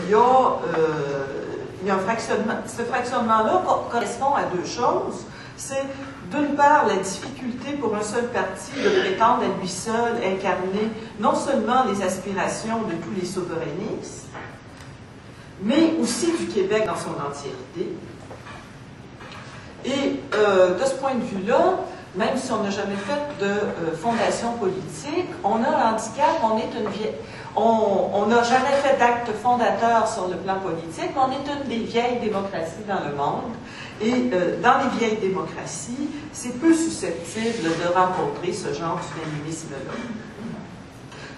il y a un fractionnement. Ce fractionnement-là correspond à deux choses. C'est, d'une part, la difficulté pour un seul parti de prétendre à lui seul incarner non seulement les aspirations de tous les souverainistes, mais aussi du Québec dans son entièreté. Et de ce point de vue-là, même si on n'a jamais fait de fondation politique, on a l'handicap, on n'a jamais fait d'acte fondateur sur le plan politique, on est une des vieilles démocraties dans le monde. Et dans les vieilles démocraties, c'est peu susceptible de rencontrer ce genre d'unanimisme-là.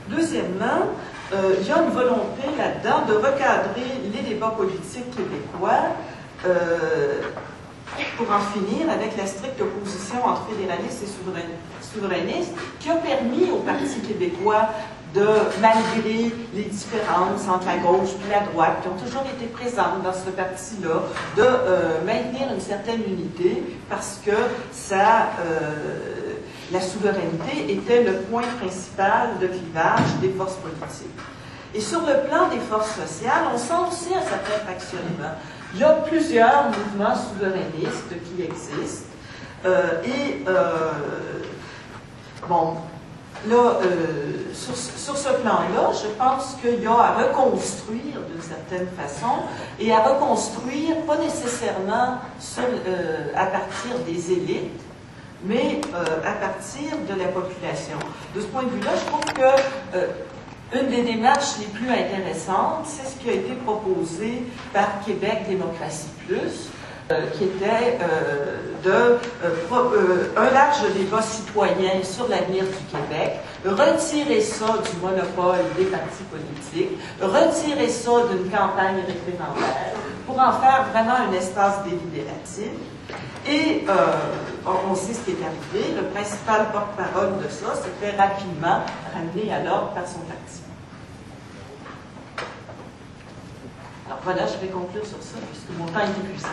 Deuxièmement, il y a une volonté là-dedans de recadrer les débats politiques québécois pour en finir avec la stricte opposition entre fédéralistes et souverainistes qui a permis au Parti québécois de, malgré les différences entre la gauche et la droite, qui ont toujours été présentes dans ce parti-là, de maintenir une certaine unité parce que la souveraineté était le point principal de clivage des forces politiques. Et sur le plan des forces sociales, on sent aussi un certain fractionnement. Il y a plusieurs mouvements souverainistes qui existent. Bon, là, sur ce plan-là, je pense qu'il y a à reconstruire d'une certaine façon, et à reconstruire pas nécessairement à partir des élites, mais à partir de la population. De ce point de vue-là, je trouve que une des démarches les plus intéressantes, c'est ce qui a été proposé par Québec Démocratie Plus, qui était un large débat citoyen sur l'avenir du Québec, retirer ça du monopole des partis politiques, retirer ça d'une campagne référendaire pour en faire vraiment un espace délibératif. Et on sait ce qui est arrivé. Le principal porte-parole de ça s'est fait rapidement ramener à l'ordre par son parti. Alors voilà, je vais conclure sur ça puisque mon temps est épuisé.